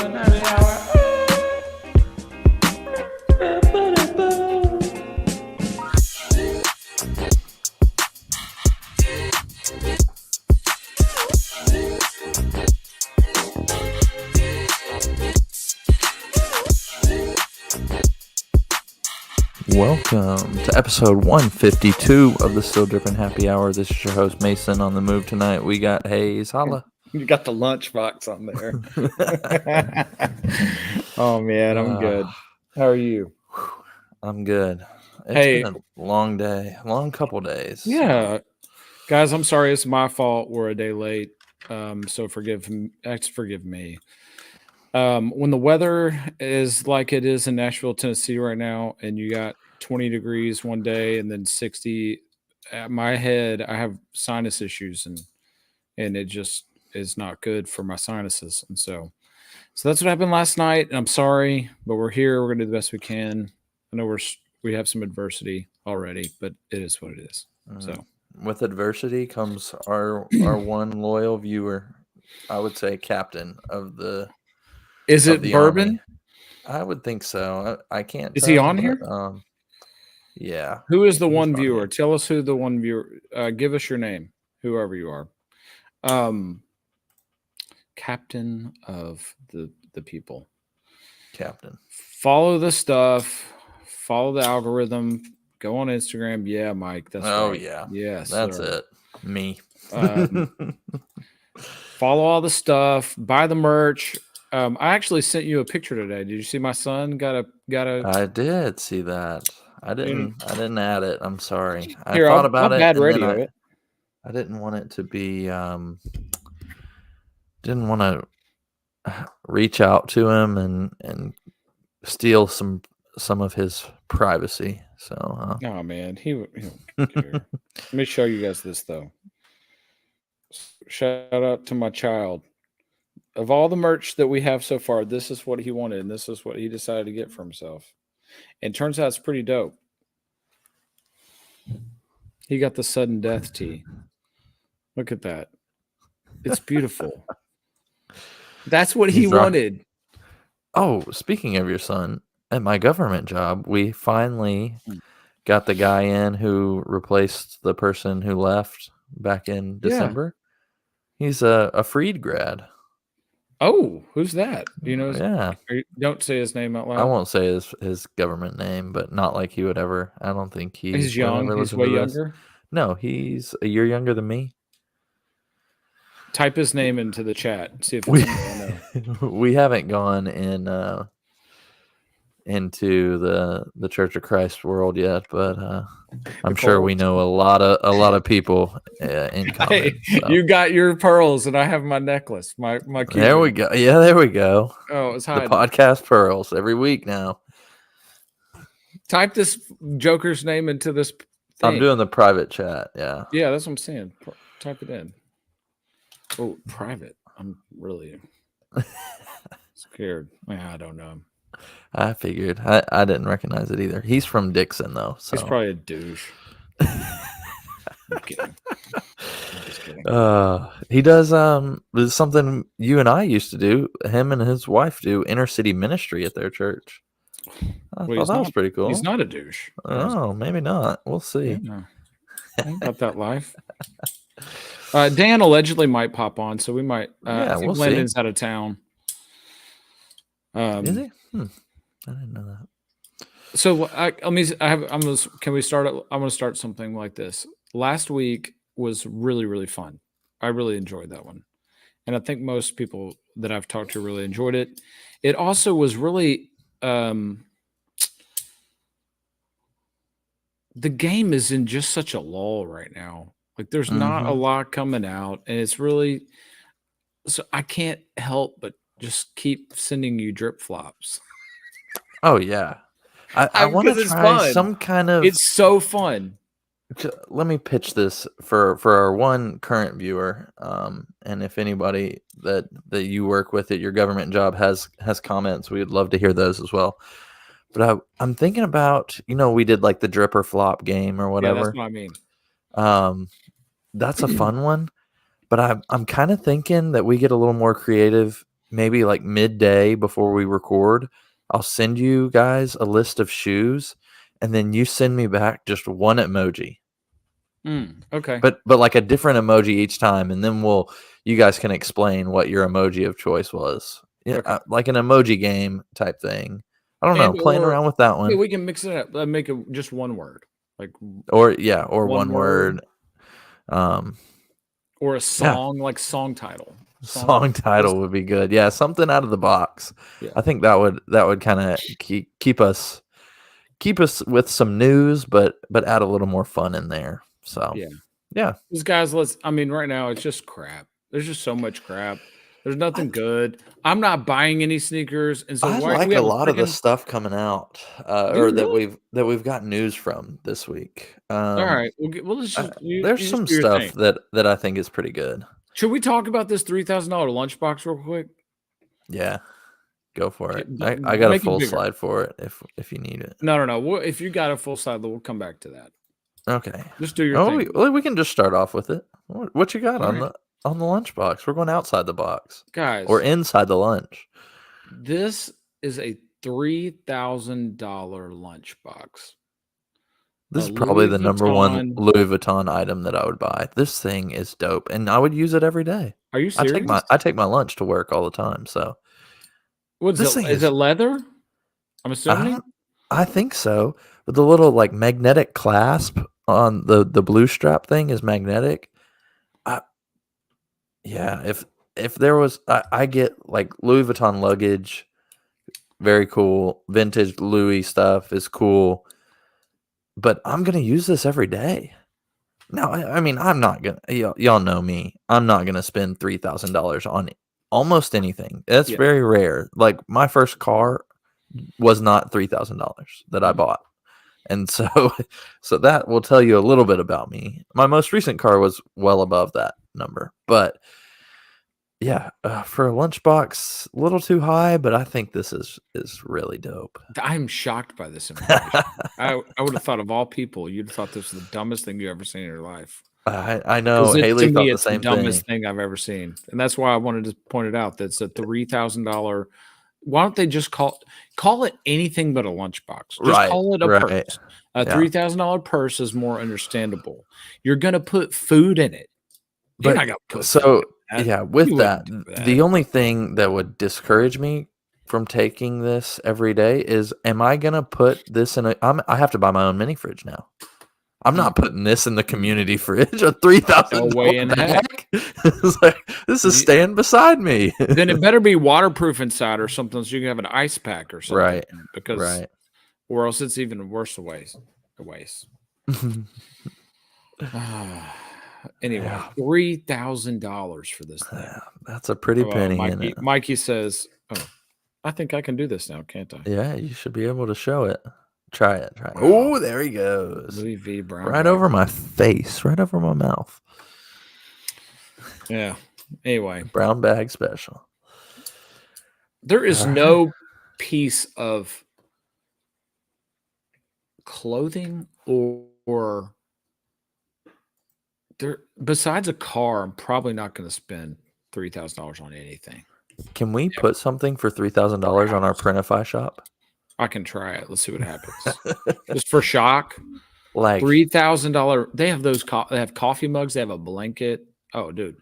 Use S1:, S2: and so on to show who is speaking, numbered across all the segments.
S1: Drippin' Happy Hour.
S2: Welcome to episode 152 of the Still Drippin' Happy Hour. This is your host, Mason. On the move tonight, we got Hayes. Holla.
S1: You got the lunchbox on there. Oh, man, I'm good. How are you?
S2: I'm good.
S1: Hey.
S2: Been a long day, long couple days.
S1: Yeah. Guys, I'm sorry. It's my fault. We're a day late. So forgive me. When the weather is like it is in Nashville, Tennessee right now, and you got 20 degrees one day and then 60 at my head, I have sinus issues and it just is not good for my sinuses. And so that's what happened last night. And I'm sorry, but we're here. We're going to do the best we can. I know we have some adversity already, but it is what it is. So
S2: with adversity comes our one loyal viewer. I would say captain of the.
S1: Is it Bourbon?
S2: Army. I would think so. I can't.
S1: Is he on here?
S2: Yeah.
S1: Who is the one viewer? Tell us who the one viewer. Give us your name, whoever you are. Captain of the people.
S2: Captain.
S1: Follow the stuff. Follow the algorithm. Go on Instagram. Yeah, Mike. That's right.
S2: Yeah.
S1: Yes.
S2: That's it. Me.
S1: Follow all the stuff. Buy the merch. I actually sent you a picture today. Did you see my son got a?
S2: I did see that. I didn't add it. I'm sorry. I
S1: Here,
S2: thought about it.
S1: Bad radio it.
S2: I didn't want it to be. Didn't want to reach out to him and steal some of his privacy. So.
S1: Oh man, he don't care. Let me show you guys this though. Shout out to my child. Of all the merch that we have so far, this is what he wanted, and this is what he decided to get for himself. And turns out it's pretty dope. He got the sudden death tee. Look at that. It's beautiful. That's what he wanted.
S2: Oh, speaking of your son, at my government job, we finally got the guy in who replaced the person who left back in December. Yeah. He's a Freed grad.
S1: Oh, who's that? Do you know? Don't say his name out loud.
S2: I won't say his government name, but not like he would ever. I don't think
S1: he's young. He's way younger.
S2: No, he's a year younger than me.
S1: Type his name into the chat. See if it's I
S2: know. We haven't gone into the Church of Christ world yet, but I'm sure we know a lot of people in common.
S1: Hey, so. You got your pearls, and I have my necklace. My
S2: there we go. Yeah, there we go.
S1: Oh, it's hiding.
S2: The podcast pearls every week now.
S1: Type this Joker's name into this thing.
S2: I'm doing the private chat. Yeah,
S1: that's what I'm saying. Type it in. Oh, private. I'm really scared. I don't know.
S2: I figured. I didn't recognize it either. He's from Dixon, though. So.
S1: He's probably a douche. I'm kidding. I'm just kidding.
S2: He does something you and I used to do. Him and his wife do inner city ministry at their church. I thought that was pretty cool.
S1: He's not a douche.
S2: Oh, maybe not. We'll see.
S1: Yeah, about that life. Dan allegedly might pop on, so we might. I think Landon's out of town.
S2: Is he? I didn't know that.
S1: So can we start? I'm going to start something like this. Last week was really, really fun. I really enjoyed that one, and I think most people that I've talked to really enjoyed it. It also was really. The game is in just such a lull right now. Like there's not a lot coming out, and it's really. So I can't help but just keep sending you drip flops.
S2: Oh yeah, I want to try some kind of.
S1: It's so fun.
S2: Let me pitch this for our one current viewer, and if anybody that you work with at your government job has comments, we would love to hear those as well. But I'm thinking about, we did like the drip or flop game or whatever.
S1: Yeah, that's what I mean.
S2: That's a fun one, but I'm kind of thinking that we get a little more creative maybe like midday before we record, I'll send you guys a list of shoes, and then you send me back just one emoji,
S1: Okay.
S2: but like a different emoji each time, and then you guys can explain what your emoji of choice was. Yeah,
S1: Okay.
S2: like an emoji game type thing. I don't know, playing
S1: Or
S2: around with that
S1: yeah,
S2: one,
S1: we can mix it up. Make it just one word, like
S2: or
S1: one
S2: one
S1: word,
S2: word. Um,
S1: or a
S2: yeah,
S1: song, like song title.
S2: song title would be good. Yeah, something out of the box.
S1: Yeah.
S2: I think that would kind of keep us with some news, but add a little more fun in there. So yeah.
S1: These guys, I mean, right now it's just crap. There's just so much crap. There's nothing good. I'm not buying any sneakers, and so
S2: I
S1: why
S2: like
S1: we
S2: a
S1: have a
S2: lot of the
S1: freaking
S2: stuff coming out,
S1: do you
S2: or
S1: really?
S2: that we've got news from this week.
S1: All right. Well, let's just
S2: There's
S1: you just
S2: some
S1: do your
S2: stuff
S1: thing.
S2: that I think is pretty good.
S1: Should we talk about this $3,000 lunchbox real quick?
S2: Yeah, go for it.
S1: Okay,
S2: I got a
S1: make it
S2: full
S1: bigger.
S2: slide for it if you need it.
S1: No. If you got a full side, we'll come back to that.
S2: Okay.
S1: Just do your
S2: Oh,
S1: thing,
S2: we can just start off with it. What you got
S1: All
S2: on
S1: right.
S2: the lunchbox? We're going outside the box
S1: guys.
S2: or inside the lunch.
S1: This is a $3,000 lunchbox.
S2: This is
S1: A
S2: probably
S1: Louis
S2: the number one
S1: Vuitton.
S2: Louis Vuitton item that I would buy. This thing is dope, and I would use it every day.
S1: Are you serious?
S2: I take my lunch to work all the time, so
S1: What is
S2: this
S1: it?
S2: thing
S1: Is it leather? I'm assuming.
S2: I think so. But the little like magnetic clasp on the blue strap thing is magnetic. Yeah, if there was I get like Louis Vuitton luggage, very cool. Vintage Louis stuff is cool. But I'm gonna use this every day. Now, I mean, I'm not gonna. Y'all know me. I'm not gonna spend $3,000 on almost anything. That's
S1: Yeah.
S2: very rare. Like my first car was not $3,000 that I bought, and so so that will tell you a little bit about me. My most recent car was well above that number, but yeah, for a lunchbox, a little too high. But I think this is really dope.
S1: I'm shocked by this information. I would have thought of all people, you'd have thought this was the dumbest thing you ever seen in your life.
S2: I know
S1: 'Cause
S2: Haley
S1: to
S2: thought
S1: me,
S2: the
S1: it's the
S2: same
S1: dumbest
S2: thing.
S1: thing I've ever seen, and that's why I wanted to point it out. That's a $3,000. Why don't they just call it anything but a lunchbox? Just
S2: Right,
S1: call it a
S2: right.
S1: purse. A
S2: Yeah.
S1: $3,000 purse is more understandable. You're gonna put food in it. You're
S2: But
S1: not gonna put
S2: so
S1: food in that.
S2: yeah, with
S1: You
S2: that,
S1: wouldn't do that.
S2: the only thing that would discourage me from taking this every day is, am I gonna put this in I have to buy my own mini fridge now. I'm not putting this in the community fridge. A $3,000
S1: No way in heck.
S2: bag. It's like, this is staying beside me.
S1: Then it better be waterproof inside or something, so you can have an ice pack or something.
S2: Right.
S1: Because
S2: Right.
S1: or else it's even worse a waste. Anyway,
S2: Yeah.
S1: $3,000 for this thing.
S2: Yeah, that's a pretty penny in it.
S1: Mikey says, "Oh, I think I can do this now, can't I?"
S2: Yeah, you should be able to show it. Try it.
S1: Wow.
S2: Oh, there he goes.
S1: Louis V. Brown
S2: Right
S1: bag.
S2: over my face, right over my mouth.
S1: Yeah. Anyway,
S2: Brown bag special.
S1: there is
S2: All right.
S1: no piece of clothing or there besides a car. I'm probably not going to spend $3,000 on anything.
S2: Can we put something for $3,000 on our Printify shop?
S1: I can try it. Let's see what happens. Just for shock.
S2: Like
S1: $3,000. They have those. They have coffee mugs. They have a blanket. Oh, dude.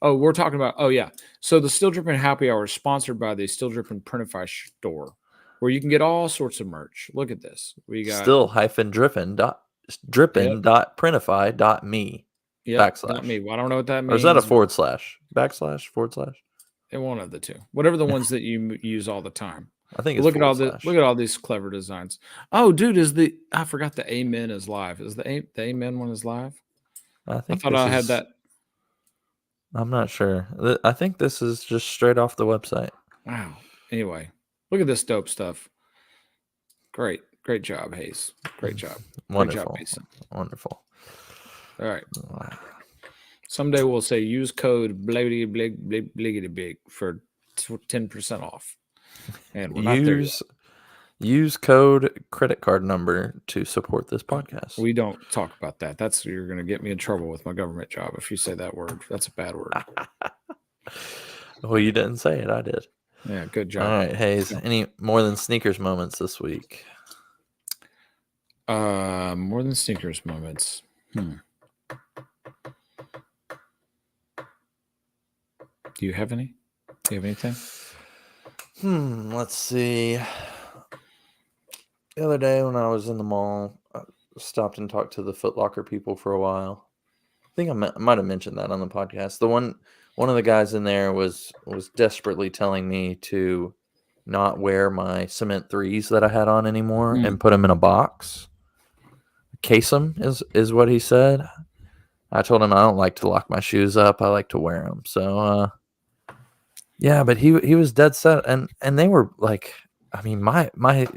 S1: Oh, we're talking about. Oh, yeah. So the Still Dripping Happy Hour is sponsored by the Still Dripping Printify store, where you can get all sorts of merch. Look at this. We got
S2: still-drippin.printify.me backslash.
S1: Me. Well, I don't know what that means.
S2: Or is that a forward slash? Backslash? Forward slash?
S1: One of the two. Whatever the ones that you use all the time.
S2: I think it's
S1: Look at all
S2: forward slash.
S1: look at all these clever designs. Oh, dude, I forgot the Amen is live. Is the Amen one is live?
S2: I
S1: thought I had that.
S2: I'm not sure. I think this is just straight off the website.
S1: Wow. Anyway, look at this dope stuff. Great job, Hayes. Great job.
S2: Wonderful.
S1: Great job, Mason.
S2: Wonderful.
S1: All right.
S2: Wow.
S1: Someday we'll say use code bliggity big for 10% off. And we're not there yet.
S2: Use code credit card number to support this podcast.
S1: We don't talk about that. You're going to get me in trouble with my government job if you say that word. That's a bad word.
S2: Well, you didn't say it. I did.
S1: Yeah, good
S2: All
S1: job.
S2: right, Hayes.
S1: Yeah.
S2: Any more than sneakers moments this week?
S1: More than sneakers moments. Do you have any? Do you have anything?
S2: Let's see. The other day when I was in the mall, I stopped and talked to the Foot Locker people for a while. I think I might have mentioned that on the podcast. One of the guys in there was desperately telling me to not wear my cement threes that I had on anymore and put them in a box. Case them is what he said. I told him I don't like to lock my shoes up. I like to wear them. So yeah, but he was dead set, and they were like, I mean, my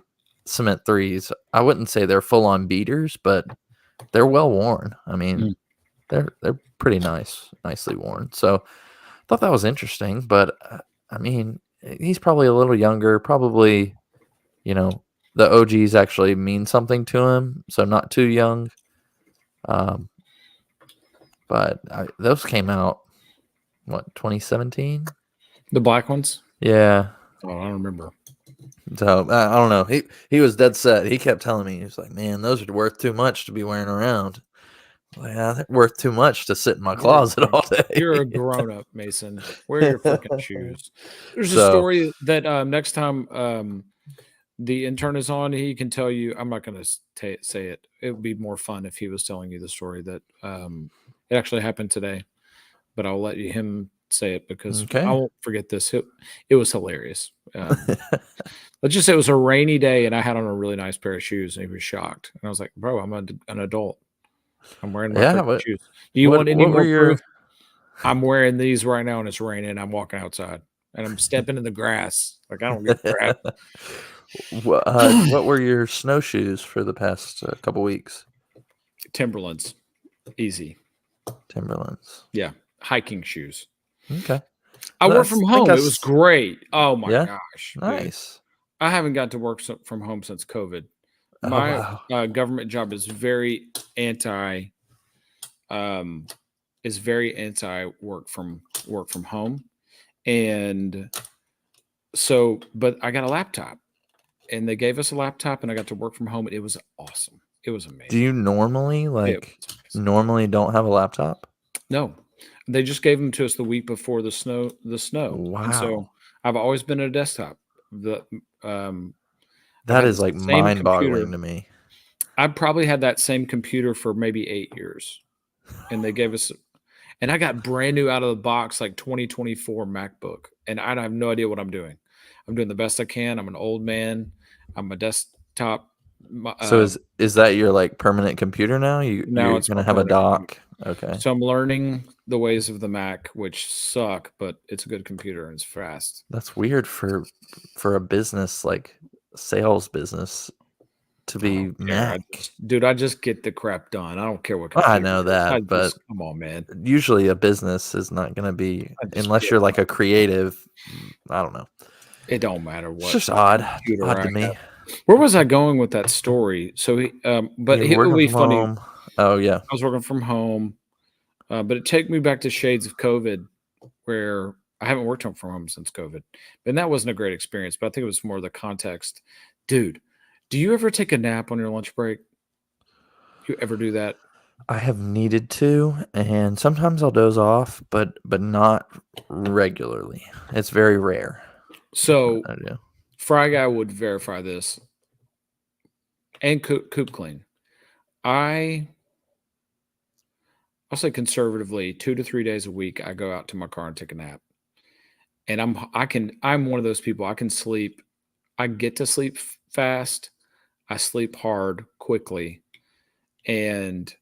S2: cement threes, I wouldn't say they're full on beaters, but they're well worn. I mean, they're pretty nicely worn. So I thought that was interesting. But I mean, he's probably a little younger. Probably, the OGs actually mean something to him, so not too young. But those came out, what, 2017?
S1: The black ones?
S2: Yeah.
S1: Oh, I don't remember.
S2: So I don't know. He was dead set. He kept telling me, he was like, "Man, those are worth too much to be wearing around." Like, yeah, they're worth too much to sit in my closet all day.
S1: You're a grown up, Mason. Wear your freaking shoes. There's a
S2: So-
S1: story that next time the intern is on, he can tell you. I'm not going to say it. It would be more fun if he was telling you the story that it actually happened today. But I'll let him say it because
S2: Okay.
S1: I won't forget this. It was hilarious. Let's just say it was a rainy day and I had on a really nice pair of shoes and he was shocked. And I was like, bro, I'm an adult. I'm wearing my freaking shoes. Do you want any more proof? I'm wearing these right now and it's raining. I'm walking outside and I'm stepping in the grass. Like, I don't give a crap.
S2: What were your snowshoes for the past couple weeks?
S1: Timberlands. Easy.
S2: Timberlands.
S1: Yeah. Hiking shoes.
S2: Okay.
S1: I work from home. It was great. Oh my
S2: Yeah?
S1: gosh.
S2: Nice.
S1: Dude. I haven't got to work from home since COVID. My government job is very anti work from home. And so, but I got a laptop and they gave us a laptop and I got to work from home. It was awesome. It was amazing.
S2: Do you normally don't have a laptop?
S1: No, they just gave them to us the week before the snow.
S2: Wow.
S1: And so I've always been a desktop.
S2: That is like mind-boggling to me.
S1: I probably had that same computer for maybe 8 years, and they gave us, and I got brand new out of the box, like 2024 MacBook, and I have no idea what I'm doing. I'm doing the best I can. I'm an old man. I'm a desktop.
S2: So is that your like permanent computer now? You're
S1: it's
S2: gonna
S1: my
S2: have a
S1: permanent
S2: dock.
S1: computer.
S2: Okay.
S1: So I'm learning the ways of the Mac, which suck, but it's a good computer and it's fast.
S2: That's weird for a business, like sales business, to be Mac.
S1: I just get the crap done. I don't care what
S2: I know that, but
S1: come on, man.
S2: Usually a business is not going to be, unless you're like a creative. I don't know.
S1: It don't matter what.
S2: It's just odd to me.
S1: Where was I going with that story? So it would be funny.
S2: Home. Oh yeah,
S1: I was working from home, but it took me back to shades of COVID, where I haven't worked from home since COVID, and that wasn't a great experience. But I think it was more the context. Dude, do you ever take a nap on your lunch break? Do you ever do that?
S2: I have needed to, and sometimes I'll doze off, but not regularly. It's very rare.
S1: So, Fry Guy would verify this, and Coop Clean. I'll say conservatively 2 to 3 days a week, I go out to my car and take a nap. And I'm one of those people. I can sleep. I get to sleep fast. I sleep hard quickly. And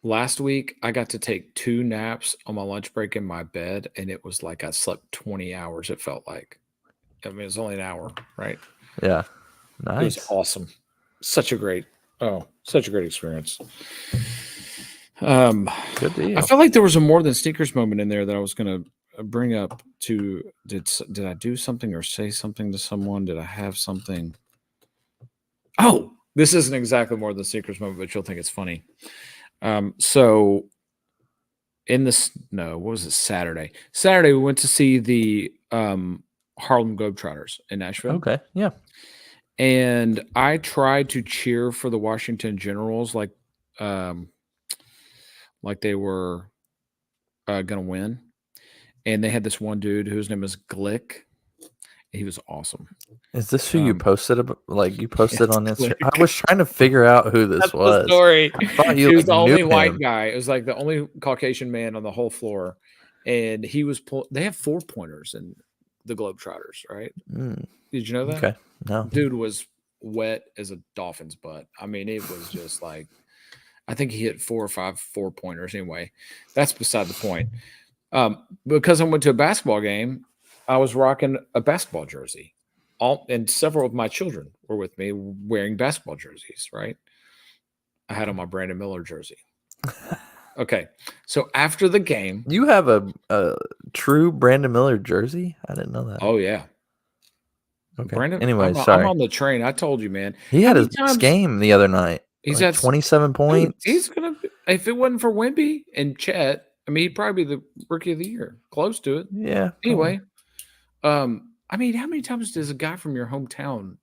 S1: last week I got to take 2 naps on my lunch break in my bed. And it was like I slept 20 hours. It felt like, I mean, it was only an hour, right?
S2: Yeah. Nice.
S1: It was awesome. Such a great experience.
S2: Good deal.
S1: I felt like there was a more than sneakers moment in there that I was going to bring up to. Did I do something or say something to someone? Did I have something? Oh, this isn't exactly more than sneakers moment, but you'll think it's funny. So in the snow, what was it? Saturday we went to see the Harlem Globetrotters in Nashville.
S2: Okay. Yeah.
S1: And I tried to cheer for the Washington Generals like they were gonna win. And they had this one dude whose name is Glick. He was awesome.
S2: Is this who you posted? You posted
S1: Yes,
S2: on Instagram?
S1: Glick.
S2: I was trying to figure out who this
S1: That's
S2: was.
S1: the story.
S2: I thought you
S1: He was the
S2: knew
S1: only white
S2: him.
S1: guy. It was like the only Caucasian man on the whole floor, and he was. They have 4-pointers in the Globetrotters, right?
S2: Mm,
S1: Did you know that?
S2: okay. No.
S1: Dude was wet as a dolphin's butt. I mean, it was just like, I think he hit 4 or 5 4-pointers. Anyway, that's beside the point. Because I went to a basketball game, I was rocking a basketball jersey. And several of my children were with me wearing basketball jerseys, right? I had on my Brandon Miller jersey. Okay. So after the game.
S2: You have a true Brandon Miller jersey? I didn't know that.
S1: Oh, yeah.
S2: Okay.
S1: Brandon,
S2: Anyway,
S1: I'm on the train. I told you, man.
S2: He had his game the other night.
S1: He's
S2: like
S1: had
S2: 27 points.
S1: Dude, he's going to, if it wasn't for Wemby and Chet, I mean, he'd probably be the rookie of the year. Close to it.
S2: Yeah.
S1: Anyway. I mean, how many times does a guy from your hometown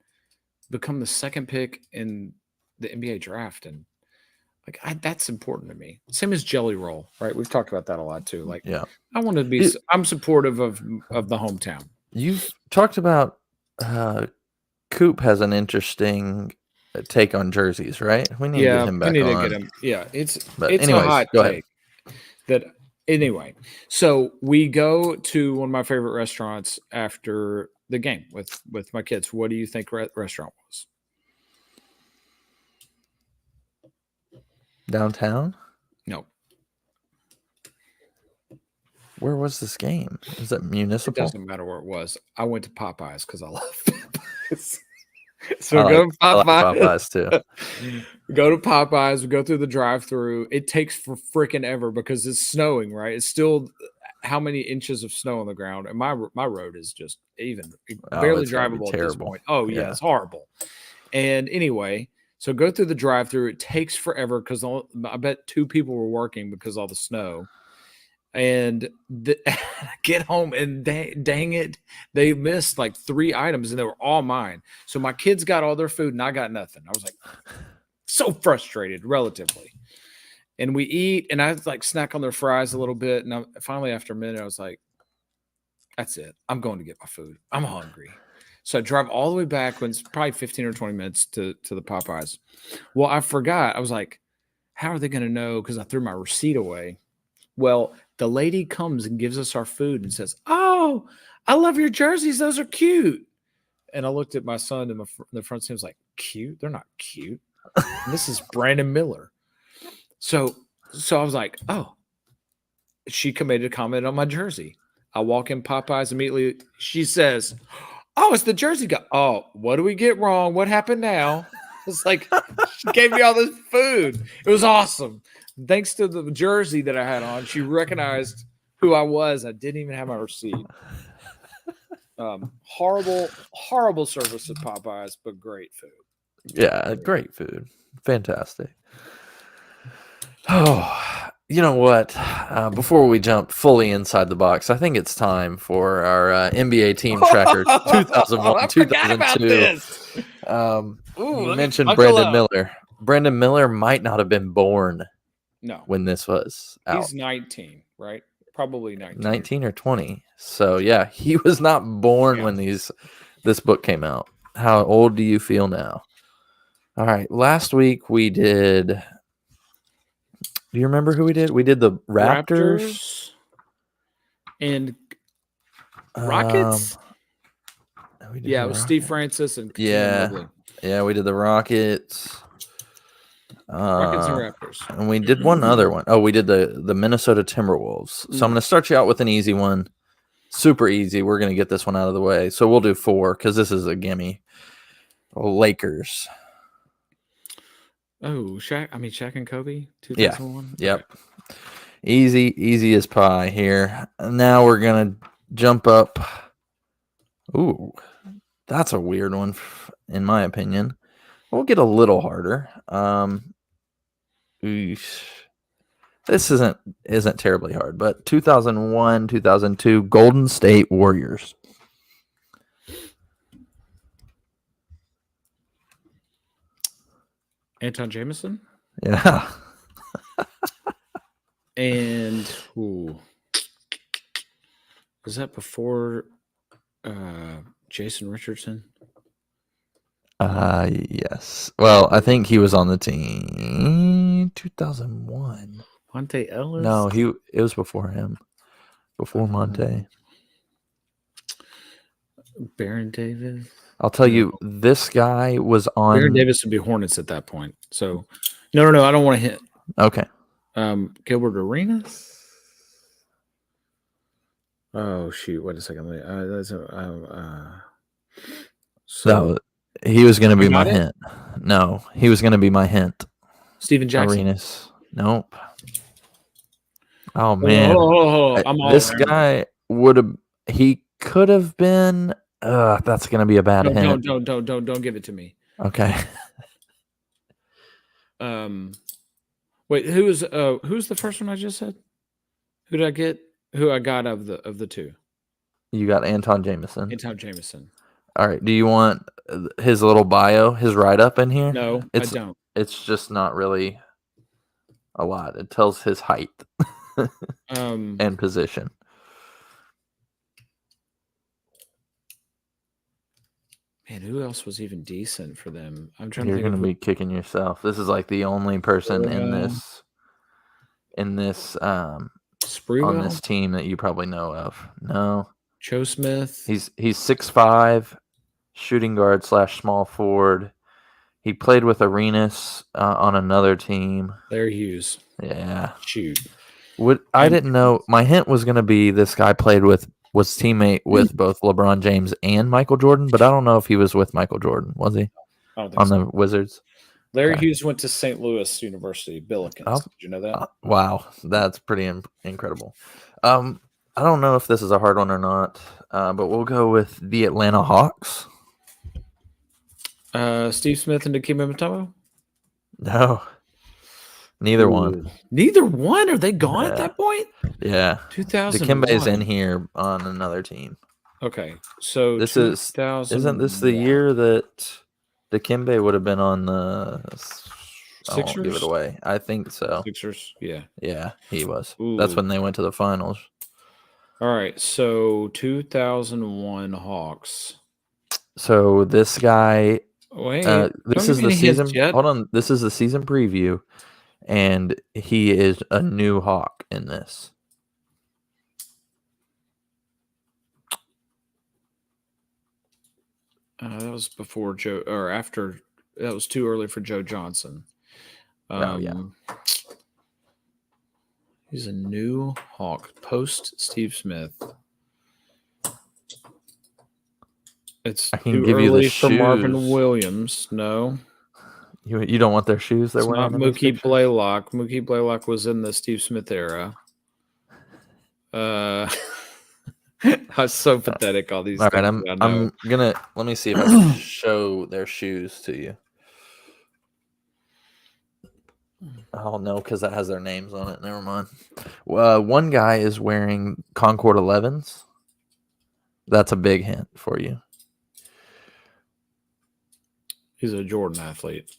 S1: become the second pick in the NBA draft? And that's important to me. Same as Jelly Roll, right? We've talked about that a lot too. Like,
S2: yeah,
S1: I want to be. I'm supportive of the hometown.
S2: You've talked about Coop has an interesting take on jerseys, right? We need to get him back on.
S1: Get him. Yeah, it's
S2: anyways,
S1: a hot
S2: go
S1: take. Anyway, so we go to one of my favorite restaurants after the game with my kids. What do you think restaurant was?
S2: Downtown?
S1: No.
S2: Where was this game? Is that Municipal?
S1: It doesn't matter where it was. I went to Popeyes because I love Popeyes. So go to Popeyes.
S2: I like Popeyes too.
S1: Go to Popeyes. We go through the drive-through. It takes for freaking ever because it's snowing, right? It's still how many inches of snow on the ground, and my road is just barely drivable at this point. Oh yeah, it's horrible. And anyway, so go through the drive-through. It takes forever because I bet 2 people were working because of all the snow. And get home and dang it, they missed like 3 items and they were all mine. So my kids got all their food and I got nothing. I was like so frustrated relatively. And we eat and I like snack on their fries a little bit. And finally after a minute, I was like, that's it. I'm going to get my food. I'm hungry. So I drive all the way back when it's probably 15 or 20 minutes to the Popeyes. Well, I forgot. I was like, how are they going to know? Because I threw my receipt away. Well, the lady comes and gives us our food and says, "Oh, I love your jerseys. Those are cute." And I looked at my son in the front seat. I was like, "Cute? They're not cute. And this is Brandon Miller." So I was like, "Oh." She made a comment on my jersey. I walk in Popeyes immediately. She says, "Oh, it's the jersey guy." Oh, what do we get wrong? What happened now? It's like she gave me all this food. It was awesome. Thanks to the jersey that I had on, she recognized who I was. I didn't even have my receipt. Horrible service at Popeyes, but great food.
S2: Yeah, great food. Fantastic. Oh, you know what? Before we jump fully inside the box, I think it's time for our NBA team tracker 2001, 2002. You mentioned Brandon Miller. Brandon Miller might not have been born when this was out.
S1: He's 19, right? Probably 19.
S2: 19 or 20. So, yeah, he was not born when this book came out. How old do you feel now? All right. Last week we did. Do you remember who we did? We did the Raptors
S1: and Rockets. It was
S2: Rockets.
S1: Steve Francis and
S2: yeah, we did the Rockets.
S1: Rockets and Raptors.
S2: And we did one other one. Oh, we did the Minnesota Timberwolves. So I'm going to start you out with an easy one. Super easy. We're going to get this one out of the way. So we'll do 4 because this is a gimme. Lakers.
S1: Oh, Shaq and Kobe, 2001?
S2: Yeah. Yep. Easy as pie here. Now we're going to jump up. Ooh, that's a weird one in my opinion. We'll get a little harder. This isn't terribly hard, but 2001, 2002 Golden State Warriors.
S1: Anton Jameson.
S2: Yeah.
S1: And was that before Jason Richardson?
S2: Yes. Well, I think he was on the team 2001.
S1: Monte Ellis?
S2: No, it was before him. Before Monte.
S1: Baron Davis.
S2: I'll tell you, this guy was on.
S1: Baron Davis would be Hornets at that point. So, no. I don't want to hit.
S2: Okay.
S1: Gilbert Arenas. Oh shoot! Wait a second.
S2: He was going to be my
S1: got it?
S2: hint. No, he was going to be my hint.
S1: Steven Jackson.
S2: Arenas. Nope. Oh man, this guy would have. He could have been. That's going to be a bad hint.
S1: Don't give it to me.
S2: Okay.
S1: Wait, who's the first one I just said? Who did I get? Who I got of the two?
S2: You got Anton Jameson.
S1: Anton Jameson.
S2: All right. Do you want his little bio, his write up in here?
S1: No, I don't.
S2: It's just not really a lot. It tells his height and position.
S1: Man, who else was even decent for them? I'm trying
S2: You're
S1: to think.
S2: You're going to be kicking yourself. This is like the only person in this
S1: Sprewell?
S2: on this team that you probably know of. No.
S1: Joe Smith.
S2: He's 6'5", shooting guard / small forward. He played with Arenas on another team.
S1: Larry Hughes.
S2: Yeah.
S1: Shoot.
S2: I didn't know. My hint was going to be this guy was teammate with both LeBron James and Michael Jordan, but I don't know if he was with Michael Jordan. Was he?
S1: I don't think
S2: on
S1: so.
S2: the Wizards?
S1: Larry Hughes went to St. Louis University, Billikens. Did you know that?
S2: Wow, that's pretty incredible. I don't know if this is a hard one or not, but we'll go with the Atlanta Hawks.
S1: Steve Smith and Dikembe Mutombo?
S2: No, neither one.
S1: Neither one? Are they gone at that point?
S2: Yeah,
S1: 2000.
S2: Dikembe is in here on another team.
S1: Okay, so
S2: this isn't this the year that Dikembe would have been on the Sixers? I won't give it away. I think so.
S1: Sixers, yeah.
S2: Yeah, he was. Ooh. That's when they went to the finals.
S1: All right, so 2001 Hawks.
S2: So this guy.
S1: Wait,
S2: this is the season. Hold on, this is the season preview, and he is a new Hawk in this.
S1: That was before Joe, or after. That was too early for Joe Johnson.
S2: Yeah.
S1: He's a new Hawk post Steve Smith. It's too early for Marvin Williams. No,
S2: you don't want their shoes. They're wearing.
S1: Not Mookie Blaylock. Mookie Blaylock was in the Steve Smith era. I was so pathetic. All these.
S2: All right, I'm gonna let me see if I can show their shoes to you. Oh no, because that has their names on it. Never mind. One guy is wearing Concord 11s. That's a big hint for you.
S1: He's a Jordan athlete.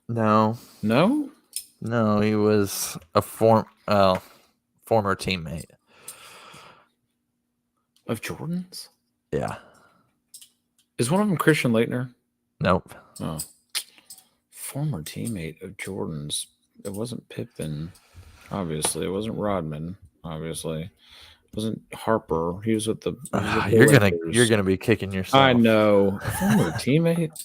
S2: No, he was a former teammate
S1: of Jordan's.
S2: Yeah.
S1: Is one of them Christian Laettner?
S2: Nope.
S1: Oh. Former teammate of Jordan's. It wasn't Pippen, obviously. It wasn't Rodman, obviously. It wasn't Harper. He was with the.
S2: You're gonna be kicking yourself.
S1: I know. Former teammate.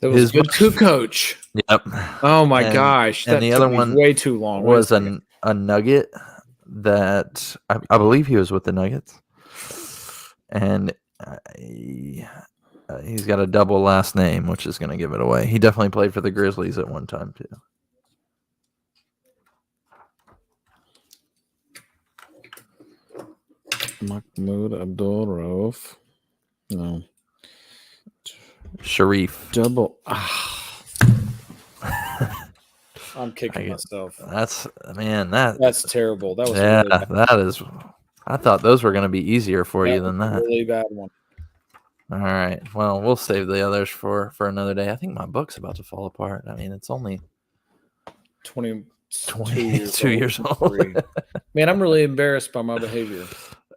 S1: That was good coach.
S2: Yep.
S1: Oh my gosh!
S2: And the other one
S1: way too long.
S2: Was a Nugget that I believe he was with the Nuggets, and he's got a double last name, which is going to give it away. He definitely played for the Grizzlies at one time too.
S1: Mahmoud Abdul-Rauf. No.
S2: Sharif.
S1: Double. I'm kicking myself.
S2: That's
S1: terrible. That was
S2: really
S1: bad.
S2: That is. I thought those were going to be easier for you than that.
S1: Really bad one.
S2: All right. Well, we'll save the others for another day. I think my book's about to fall apart. I mean, it's only
S1: 22 years
S2: 22
S1: old.
S2: years old.
S1: 23. Man, I'm really embarrassed by my behavior.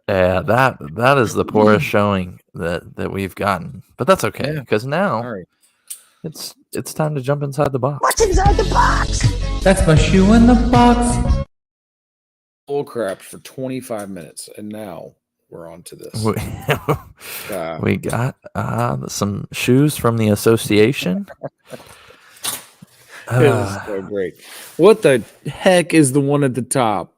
S2: Yeah, that is the poorest showing that we've gotten. But that's okay
S1: Yeah.
S2: because now
S1: All right.
S2: it's time to jump inside the box.
S3: What's inside the box?
S4: That's my shoe in the box.
S1: Bull crap for 25 minutes, and now we're on to this.
S2: We, we got some shoes from the association.
S1: It is so great. What the heck is the one at the top?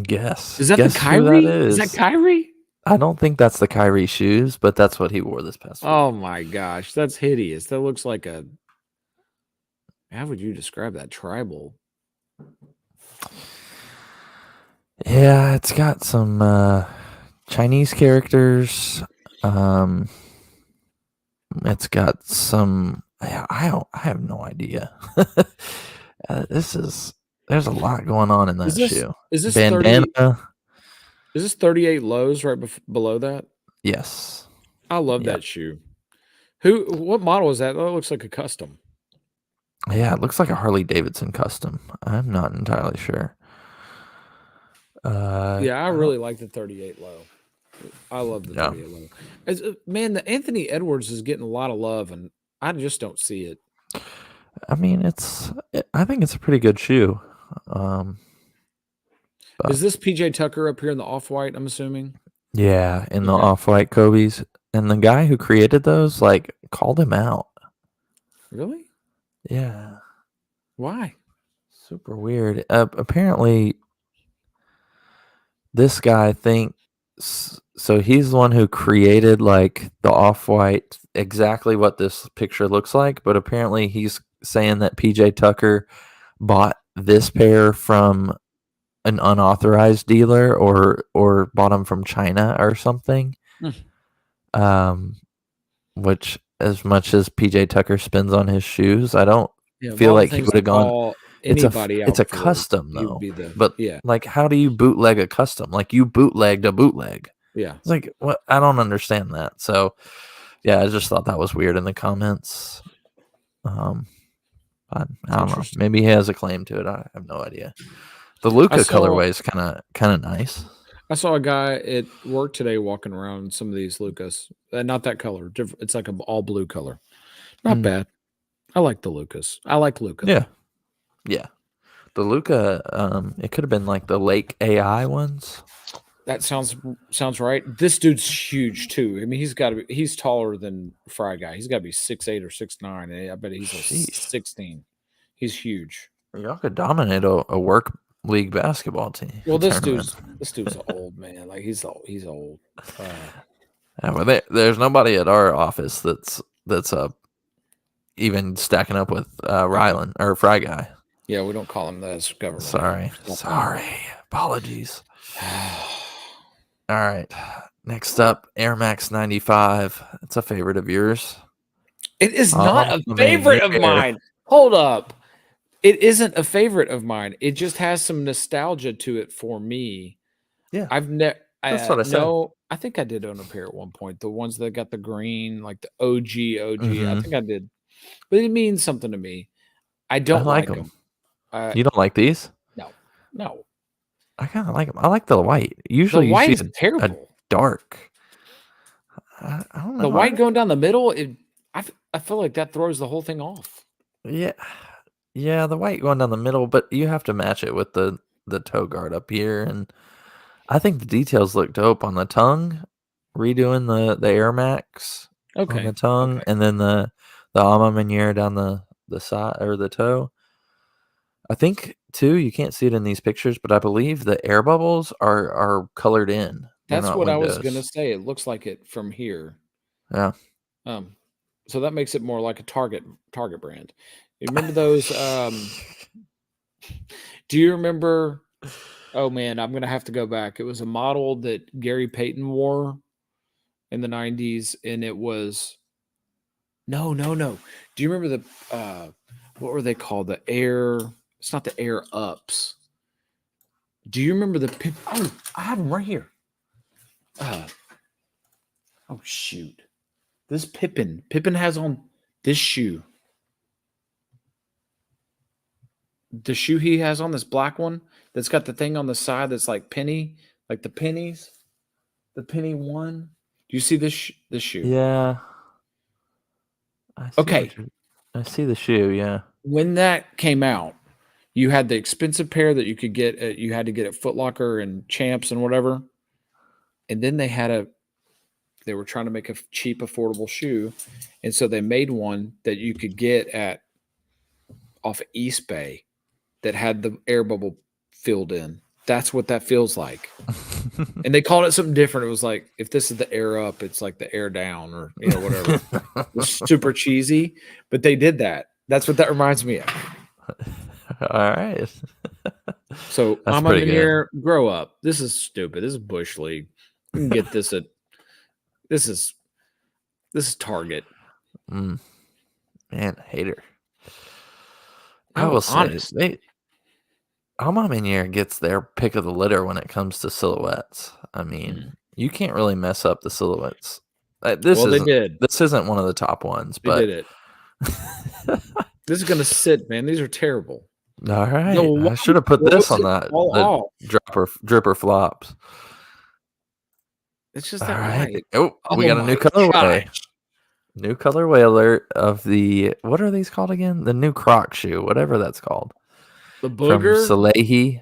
S2: Guess.
S1: Is that
S2: Guess
S1: the
S2: who
S1: Kyrie?
S2: that
S1: Is that Kyrie?
S2: I don't think that's the Kyrie shoes, but that's what he wore this past week.
S1: Oh my gosh, that's hideous. That looks like a. How would you describe that? Tribal.
S2: Yeah, it's got some Chinese characters. It's got some. I have no idea. There's a lot going on in that shoe.
S1: Is this
S2: Bandana.
S1: 30, is this 38 lows right below that?
S2: Yes.
S1: I love that shoe. What model is that? That looks like a custom.
S2: Yeah, it looks like a Harley Davidson custom. I'm not entirely sure.
S1: Yeah, I really like the 38 low. I love the 38 low. Man, the Anthony Edwards is getting a lot of love, and I just don't see it.
S2: I mean, I think it's a pretty good shoe.
S1: Is this PJ Tucker up here in the off-white, I'm assuming?
S2: Yeah, in the off-white Kobe's. And the guy who created those, like, called him out.
S1: Really?
S2: Yeah.
S1: Why?
S2: Super weird. Apparently, this guy thinks... So he's the one who created, like, the off-white, exactly what this picture looks like. But apparently he's saying that PJ Tucker bought this pair from an unauthorized dealer or bought them from China or something. Which, as much as PJ Tucker spends on his shoes, I don't feel like he would have gone. It's a custom though. But like, how do you bootleg a custom? Like, you bootlegged a bootleg.
S1: Yeah.
S2: It's like, what? I don't understand that. So yeah, I just thought that was weird in the comments. I don't know. Maybe he has a claim to it. I have no idea. The Luka colorway is kind of nice.
S1: I saw a guy at work today walking around some of these Lucas. Not that color. It's like an all blue color. Not bad. I like the Lucas. I like Luka.
S2: Yeah. Yeah. The Luka, it could have been like the Lake AI ones.
S1: That sounds right. This dude's huge too. I mean, he's taller than Fry Guy. He's got to be 6'8" or 6'9". I bet he's 16. He's huge.
S2: Y'all could dominate a work league basketball team.
S1: Well, this dude's old, man. Like, he's old.
S2: Yeah, well, there's nobody at our office that's even stacking up with Rylan or Fry Guy.
S1: Yeah, we don't call him that as government.
S2: Sorry. Apologies. All right. Next up, Air Max 95. It's a favorite of yours.
S1: It is not a favorite of mine. Hold up. It isn't a favorite of mine. It just has some nostalgia to it for me.
S2: Yeah.
S1: That's
S2: what I said.
S1: I think I did own a pair at one point. The ones that got the green, like the OG. I think I did. But it means something to me. I don't like them.
S2: You don't like these?
S1: No.
S2: I kind of like them. I like the white. Usually
S1: the white
S2: you
S1: is
S2: see
S1: terrible.
S2: A dark. I don't know.
S1: The white going down the middle, I feel like that throws the whole thing off.
S2: Yeah. Yeah, the white going down the middle, but you have to match it with the toe guard up here. And I think the details look dope on the tongue, redoing the Air Max on the tongue, and then the Alma Maniere down the side or the toe. I think too, you can't see it in these pictures, but I believe the air bubbles are colored in.
S1: That's what I was gonna say. It looks like it from here.
S2: Yeah.
S1: So that makes it more like a Target brand. You remember those? Do you remember? Oh man, I'm gonna have to go back. It was a model that Gary Payton wore in the 90s, and it was no. Do you remember the what were they called? The Air. It's not the Air Ups. Do you remember the? Oh, I have them right here. Oh shoot. This Pippin. Pippin has on this shoe. The shoe he has on, this black one that's got the thing on the side that's like penny, like the pennies. The penny one. Do you see this shoe?
S2: Yeah.
S1: Okay.
S2: I see the shoe. Yeah.
S1: When that came out, you had the expensive pair that you could get you had to get at Foot Locker and Champs and whatever. And then they were trying to make a cheap, affordable shoe. And so they made one that you could get off of East Bay that had the air bubble filled in. That's what that feels like. And they called it something different. It was like, if this is the air up, it's like the air down or whatever. It was super cheesy, but they did that. That's what that reminds me of.
S2: All right.
S1: So
S2: That's
S1: I'm
S2: pretty
S1: in
S2: good.
S1: here, grow up. This is stupid. This is Bush League. You can get this at this is Target.
S2: Man, hater. I
S1: No,
S2: will say,
S1: honest.
S2: Alma Minier gets their pick of the litter when it comes to silhouettes. I mean, you can't really mess up the silhouettes. This
S1: They did.
S2: This isn't one of the top ones,
S1: They
S2: but
S1: did it. This is gonna sit, man. These are terrible.
S2: all right.
S1: No,
S2: I should have put
S1: what
S2: this
S1: was
S2: on
S1: it?
S2: that
S1: All off.
S2: dripper flops.
S1: It's just
S2: All
S1: that
S2: right.
S1: right.
S2: Oh, we got a new colorway. New colorway alert of the, what are these called again? The new Croc shoe, whatever that's called.
S1: The
S2: From
S1: booger.
S2: Salehi.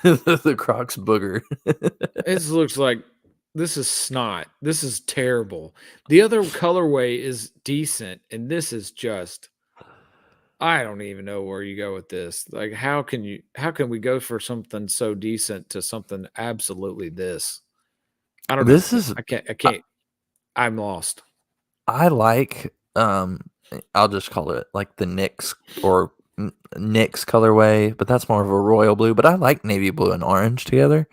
S2: The Crocs booger.
S1: This looks like this is snot. This is terrible. The other colorway is decent, and this is just. I don't even know where you go with this. Like, how can we go for something so decent to something absolutely this? I don't know.
S2: This is,
S1: I can't. I'm lost.
S2: I like, I'll just call it like the Knicks or Knicks colorway, but that's more of a royal blue. But I like navy blue and orange together.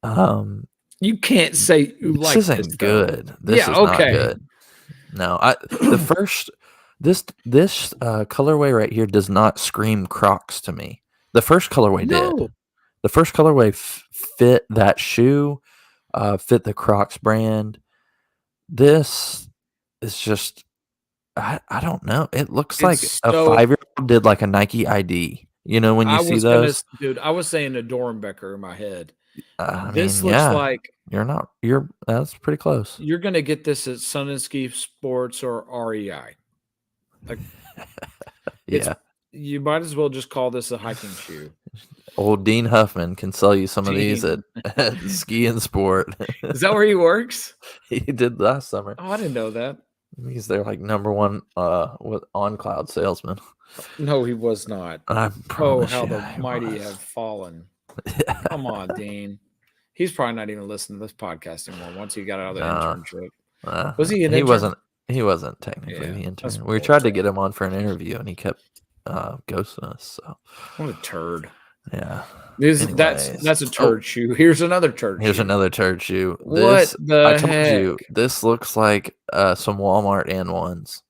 S1: You can't say you
S2: This
S1: like
S2: isn't
S1: this, though.
S2: good. This
S1: Yeah,
S2: is not
S1: okay.
S2: good. No, the first this colorway right here does not scream Crocs to me. The first colorway did.
S1: No.
S2: The first colorway fit that shoe, fit the Crocs brand. This is just, I don't know. It looks like
S1: It's
S2: a
S1: so-
S2: 5-year-old did like a Nike ID. You know, when you see those.
S1: Dude, I was saying a Dorenbecker in my head.
S2: I
S1: This
S2: mean,
S1: looks
S2: yeah,
S1: like
S2: that's pretty close.
S1: you're going to get this at Sun and Ski Sports or REI.
S2: Yeah.
S1: You might as well just call this a hiking shoe.
S2: Old Dean Huffman can sell you some of these
S1: Dean.
S2: at Ski and Sport.
S1: Is that where he works?
S2: He did last summer.
S1: Oh, I didn't know that.
S2: He's their like number one with on cloud salesman.
S1: No, he was not.
S2: I
S1: Oh,
S2: promise
S1: how
S2: you
S1: the
S2: he
S1: mighty
S2: was.
S1: have fallen. Come on, Dean. He's probably not even listening to this podcast anymore once he got out of the internship. Was he an
S2: He
S1: intern?
S2: wasn't technically
S1: Yeah,
S2: the
S1: that's
S2: intern. We tried to
S1: bullshit.
S2: get him on for an interview and he kept ghosting us. So
S1: What a turd.
S2: yeah.
S1: That's
S2: Anyways.
S1: a turd shoe. Here's another turd
S2: Here's
S1: shoe.
S2: another turd shoe.
S1: What
S2: This
S1: the
S2: I told
S1: heck?
S2: you this looks like some Walmart and ones.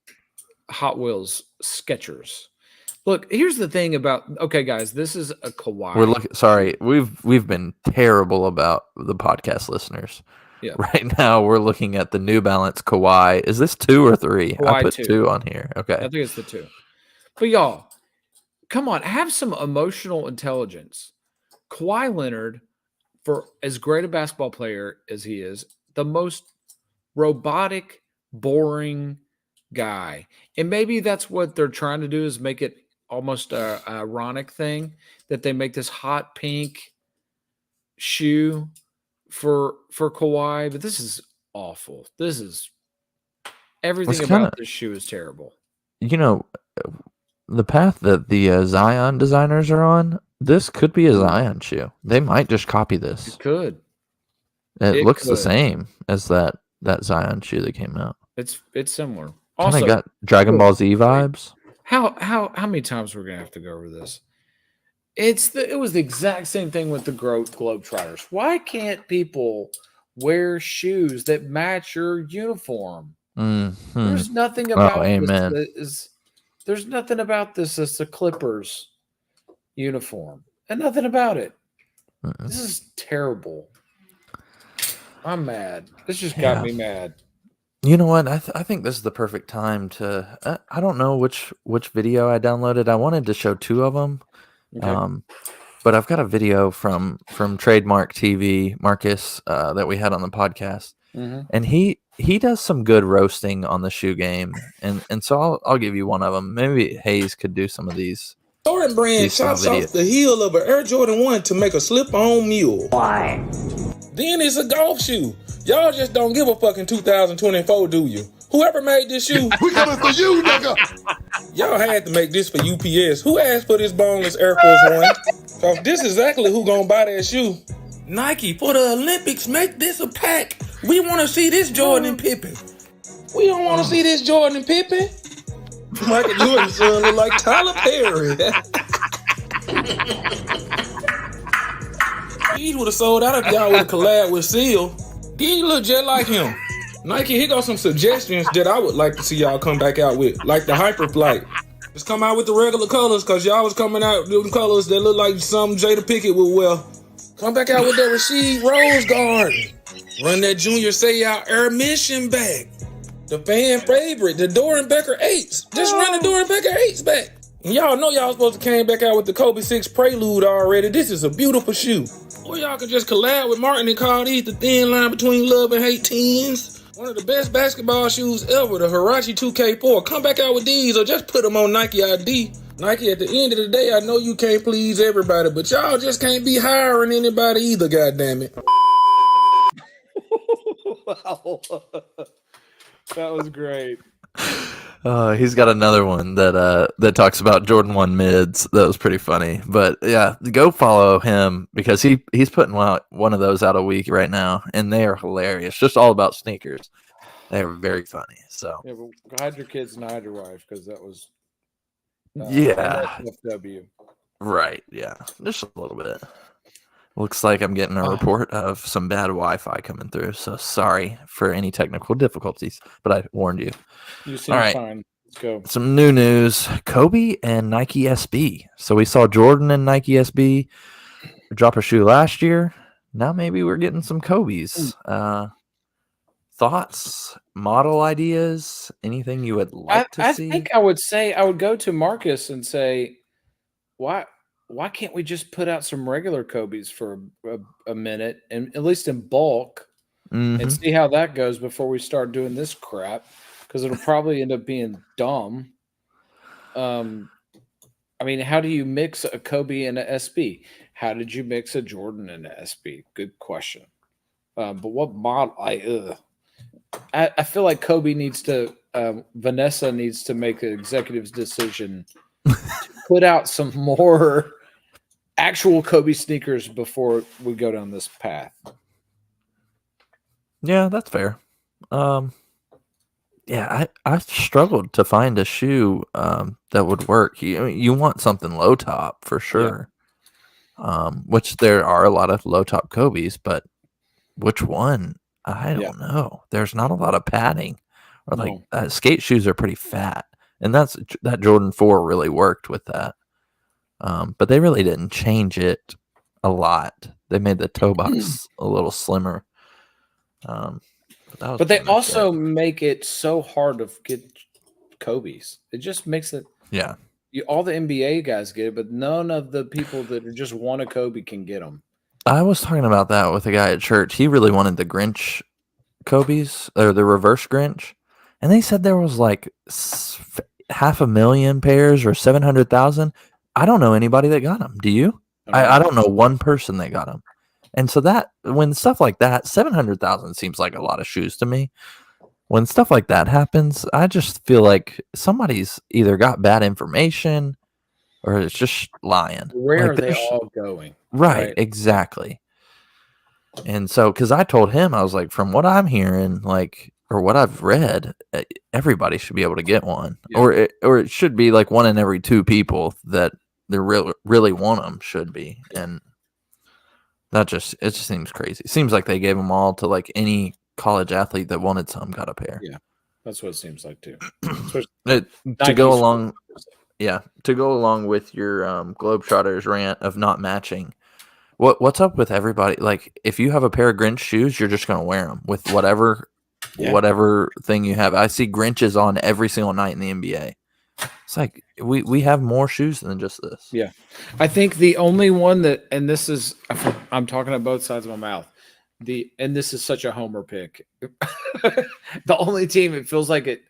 S1: Hot Wheels Skechers. Look, here's the thing about okay, guys. This is a Kawhi.
S2: We're looking. Sorry, we've been terrible about the podcast listeners.
S1: Yeah.
S2: Right now, we're looking at the New Balance Kawhi. Is this 2 or 3? I
S1: Kawhi
S2: put
S1: 2.
S2: 2 on here.
S1: I
S2: Okay.
S1: think it's the 2. But y'all, come on, have some emotional intelligence. Kawhi Leonard, for as great a basketball player as he is, the most robotic, boring guy. And maybe that's what they're trying to do is make it almost a ironic thing that they make this hot pink shoe for Kawhi, but this is awful. This is everything about this shoe is terrible.
S2: You know, the path that the Zion designers are on, this could be a Zion shoe. They might just copy this.
S1: It could.
S2: It looks the
S1: could.
S2: same as that Zion shoe that came out.
S1: It's similar.
S2: Kind
S1: Also,
S2: of got Dragon Ball Z vibes.
S1: how many times we're gonna have to go over this? It was the exact same thing with the Globetrotters. Why can't people wear shoes that match your uniform?
S2: Mhm.
S1: There's nothing about this
S2: amen.
S1: that is. There's nothing about this as the Clippers uniform, and nothing about it.
S2: Mm-mm.
S1: This is terrible. I'm mad. This just got
S2: Yeah.
S1: me mad.
S2: You know what? I think this is the perfect time to. I don't know which video I downloaded. I wanted to show two of them,
S1: Okay.
S2: but I've got a video from Trademark TV, Marcus, that we had on the podcast, and he does some good roasting on the shoe game, and so I'll give you one of them. Maybe Hayes could do some of these.
S3: Jordan Brand chops off the heel of an Air Jordan 1 to make a slip-on mule. Why? Then it's a golf shoe. Y'all just don't give a fuck in 2024, do you? Whoever made this shoe, we coming for you, nigga. Y'all had to make this for UPS. Who asked for this boneless Air Force One? Cause this is exactly who gonna buy that shoe. Nike, for the Olympics, make this a pack. We want to see this Jordan and Pippen. We don't want to see this Jordan and Pippen. Michael Jordan's son look like Tyler Perry. These would have sold out if y'all would have collabed with Seal. These look just like him. Nike, here got some suggestions that I would like to see y'all come back out with, like the Hyperflight. Just come out with the regular colors, cause y'all was coming out with colors that look like something Jada Pinkett would wear. Come back out with that Rasheed Rose Garden. Run that Junior Seau Air Mission back. The fan favorite, the Doran Becker 8s. Just run the Doran Becker 8s back. And y'all know y'all supposed to came back out with the Kobe 6 Prelude already. This is a beautiful shoe. Or y'all could just collab with Martin and call these the thin line between love and hate 10s. One of the best basketball shoes ever, the Huarache 2K4. Come back out with these or just put them on Nike ID. Nike, at the end of the day, I know you can't please everybody, but y'all just can't be hiring anybody either, goddammit.
S1: Wow. That was great.
S2: He's got another one that talks about Jordan 1 mids. That was pretty funny. But yeah, go follow him because he's putting one of those out a week right now, and they are hilarious. Just all about sneakers. They are very funny. So
S1: Yeah, but hide your kids and hide your wife because that was
S2: yeah,
S1: FW.
S2: right. Yeah, just a little bit. Looks like I'm getting a report of some bad Wi-Fi coming through. So sorry for any technical difficulties, but I warned you.
S1: You seem
S2: All right.
S1: fine. Let's go.
S2: Some new news. Kobe and Nike SB. So we saw Jordan and Nike SB drop a shoe last year. Now maybe we're getting some Kobe's. Thoughts, model ideas, anything you would like to see?
S1: I think I would go to Marcus and say, why can't we just put out some regular Kobe's for a minute, and at least in bulk, and see how that goes before we start doing this crap? Because it'll probably end up being dumb. I mean, how do you mix a Kobe and an SB? How did you mix a Jordan and an SB? Good question. But what model? I feel like Kobe needs to. Vanessa needs to make an executive's decision to put out some more actual Kobe sneakers before we go down this path.
S2: Yeah, that's fair. Yeah, I struggled to find a shoe that would work. You want something low top for sure. Yeah. Which there are a lot of low top Kobe's, but which one? I don't know. There's not a lot of padding, or like skate shoes are pretty fat, and that Jordan 4 really worked with that. But they really didn't change it a lot. They made the toe box a little slimmer. But
S1: they also make it so hard to get Kobe's. It just makes it.
S2: Yeah.
S1: All the NBA guys get it, but none of the people that just want a Kobe can get them.
S2: I was talking about that with a guy at church. He really wanted the Grinch Kobe's, or the reverse Grinch. And they said there was like 500,000 pairs or 700,000. I don't know anybody that got them. Do you? I don't know one person that got them. And so that when stuff like that, 700,000 seems like a lot of shoes to me. When stuff like that happens, I just feel like somebody's either got bad information or it's just lying.
S1: Where are they all going?
S2: Right, exactly. And so, because I told him, I was like, from what I'm hearing, like, or what I've read, everybody should be able to get one, or it should be like one in every two people that they really want them should be, and it just seems crazy. It seems like they gave them all to like any college athlete that wanted some got a pair.
S1: Yeah, that's what it seems like too.
S2: To go along with your Globetrotters rant of not matching. What's up with everybody? Like, if you have a pair of Grinch shoes, you're just gonna wear them with whatever
S1: Yeah.
S2: whatever thing you have. I see Grinches on every single night in the NBA. It's like we have more shoes than just this.
S1: Yeah. I think the only one that, and this is, I'm talking on both sides of my mouth. And this is such a homer pick. The only team it feels like it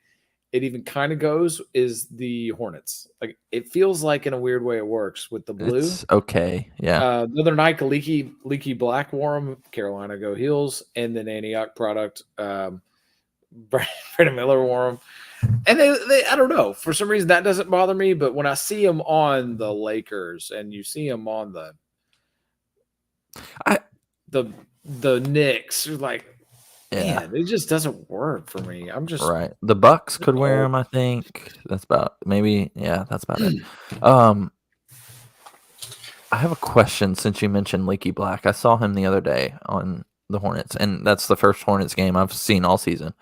S1: even kind of goes is the Hornets. Like it feels like in a weird way it works with the blue.
S2: It's okay. Yeah.
S1: The other night, leaky black wore 'em, Carolina go heels, and then Antioch product. Brandon Miller wore 'em. And they, I don't know, for some reason that doesn't bother me. But when I see them on the Lakers and you see them on the Knicks, you're like,
S2: Yeah.
S1: man, it just doesn't work for me. I'm just
S2: Right. The Bucks could wear them, I think. That's about that's about it. I have a question since you mentioned Leaky Black. I saw him the other day on the Hornets, and that's the first Hornets game I've seen all season.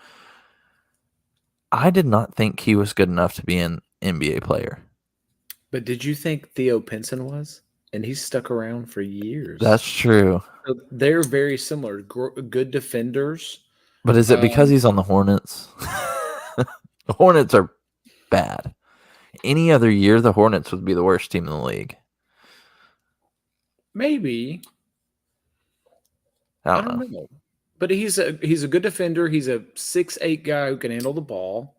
S2: I did not think he was good enough to be an NBA player.
S1: But did you think Theo Pinson was? And he's stuck around for years.
S2: That's true.
S1: So they're very similar. Good defenders.
S2: But is it because he's on the Hornets? The Hornets are bad. Any other year, the Hornets would be the worst team in the league.
S1: Maybe.
S2: I
S1: I
S2: don't know.
S1: don't know. But he's a good defender. He's a 6'8" guy who can handle the ball.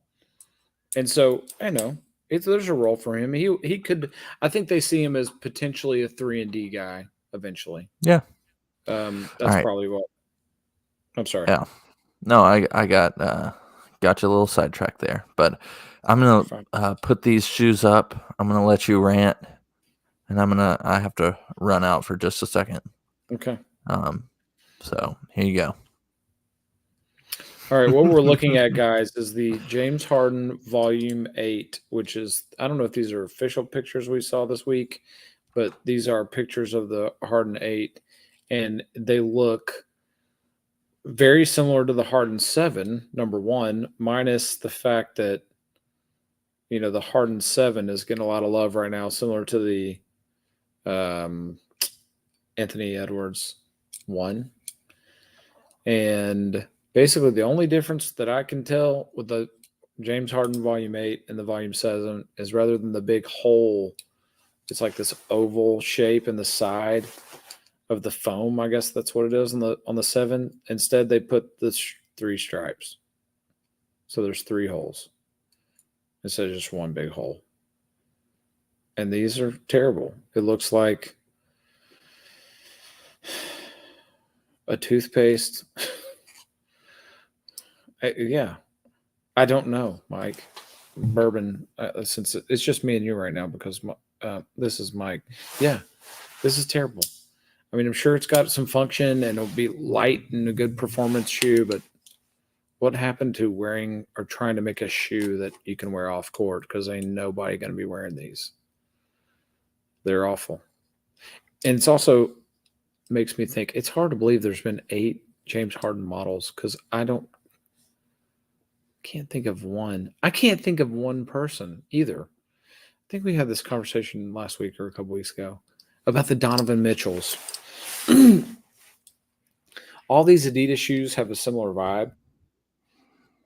S1: And so, I know, there's a role for him. He could, I think they see him as potentially a 3-and-D guy eventually.
S2: Yeah.
S1: That's
S2: right.
S1: probably what. I'm sorry.
S2: Yeah. No, I got you a little sidetracked there. But I'm going to put these shoes up. I'm going to let you rant. And I have to run out for just a second.
S1: Okay.
S2: So here you go.
S1: All right, what we're looking at, guys, is the James Harden Volume 8, which is, I don't know if these are official pictures we saw this week, but these are pictures of the Harden 8, and they look very similar to the Harden 7, number one, minus the fact that, the Harden 7 is getting a lot of love right now, similar to the Anthony Edwards 1. And basically, the only difference that I can tell with the James Harden Volume 8 and the Volume 7 is rather than the big hole, it's like this oval shape in the side of the foam. I guess that's what it is on the 7. Instead, they put the 3 stripes. So there's 3 holes instead of just one big hole. And these are terrible. It looks like a toothpaste. I don't know, Mike. Bourbon, since it's just me and you right now because this is Mike. Yeah, this is terrible. I mean, I'm sure it's got some function and it'll be light and a good performance shoe, but what happened to wearing or trying to make a shoe that you can wear off court? Because ain't nobody going to be wearing these. They're awful. And it's also makes me think it's hard to believe there's been 8 James Harden models because can't think of one. I can't think of one person either. I think we had this conversation last week or a couple weeks ago about the Donovan Mitchells. All these Adidas shoes have a similar vibe.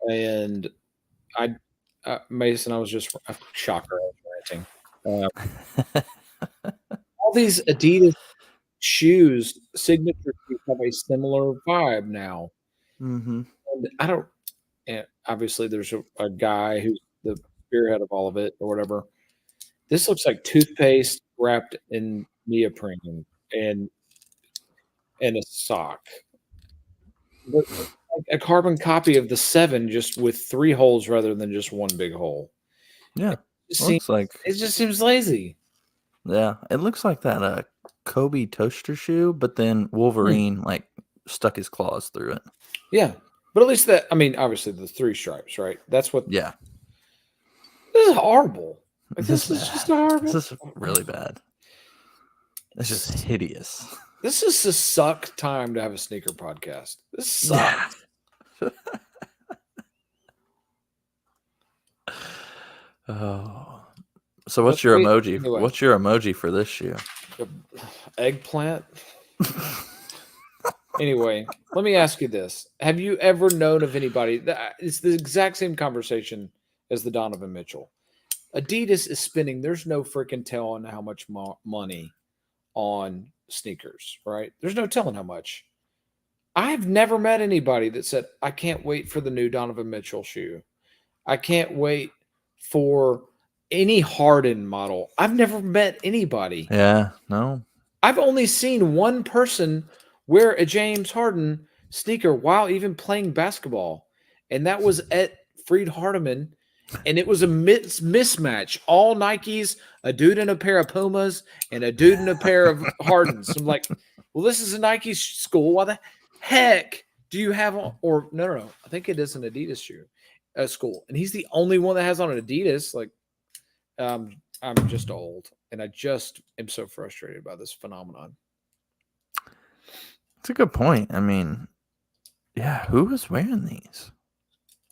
S1: And Mason, I was just a shocker. I was ranting. All these Adidas shoes, signature shoes, have a similar vibe now.
S2: Mm-hmm.
S1: And and obviously there's a guy who's the spearhead of all of it or whatever. This looks like toothpaste wrapped in neoprene and a sock. But a carbon copy of the 7 just with 3 holes rather than just one big hole.
S2: Yeah.
S1: It just seems lazy.
S2: Yeah, it looks like that Kobe toaster shoe, but then Wolverine stuck his claws through it.
S1: Yeah, but at least obviously the 3 stripes, right? That's what.
S2: Yeah,
S1: this is horrible. This is just horrible.
S2: This is really bad. It's just hideous.
S1: This is a suck time to have a sneaker podcast. This sucks.
S2: Oh. So what's your emoji?
S1: Anyway.
S2: What's your emoji for this shoe?
S1: Eggplant. Anyway, let me ask you this: have you ever known of anybody that it's the exact same conversation as the Donovan Mitchell? Adidas is spending. There's no freaking telling how much money on sneakers, right? There's no telling how much. I've never met anybody that said, I can't wait for the new Donovan Mitchell shoe. I can't wait for any Harden model. I've never met anybody.
S2: Yeah, no.
S1: I've only seen one person wear a James Harden sneaker while even playing basketball, and that was at Freed Hardeman. And it was a mismatch. All Nikes, a dude in a pair of Pumas, and a dude in a pair of Hardens. I'm like, well, this is a Nike school. Why the heck do you have on? Or no. I think it is an Adidas shoe school. And he's the only one that has on an Adidas. Like, I'm just old. And I just am so frustrated by this phenomenon.
S2: It's a good point. I mean, yeah, who was wearing these?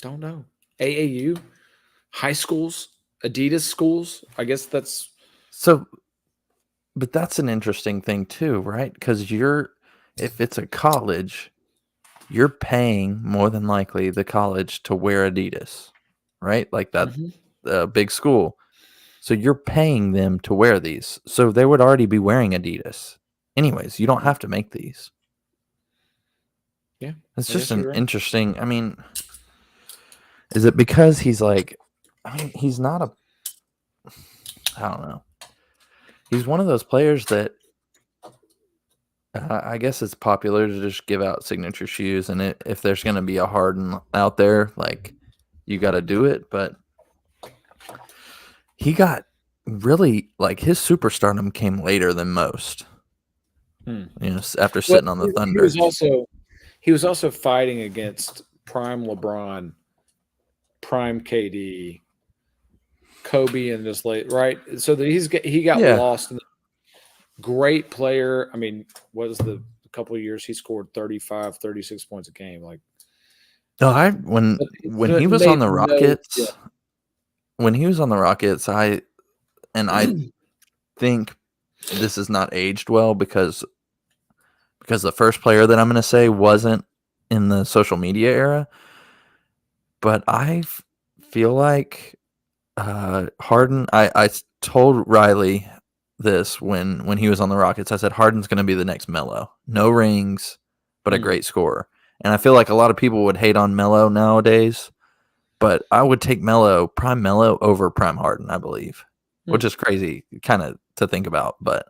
S1: Don't know. AAU? High schools, Adidas schools. I guess that's
S2: so, but that's an interesting thing too, right? Because if it's a college, you're paying more than likely the college to wear Adidas, right? Like that big school. So you're paying them to wear these. So they would already be wearing Adidas. Anyways, you don't have to make these.
S1: Yeah.
S2: It's just an interesting. I mean, is it because he's like, I mean, he's not I don't know. He's one of those players that I guess it's popular to just give out signature shoes. And if there's going to be a Harden out there, like, you got to do it. But he got really, like, his superstardom came later than most. You know, after sitting on the Thunder.
S1: He was also fighting against prime LeBron, prime KD, Kobe, and just late, right? So that he got lost. In great player. I mean, what was the couple of years he scored 35, 36 points a game? Like,
S2: no, when he was on the Rockets, when he was on the Rockets, I think this is not aged well because the first player that I'm going to say wasn't in the social media era, but I feel like Harden. I told Riley this when he was on the Rockets. I said Harden's going to be the next Melo. No rings, but a great scorer. And I feel like a lot of people would hate on Melo nowadays, but I would take prime Melo over prime Harden, I believe, which is crazy kind of to think about. But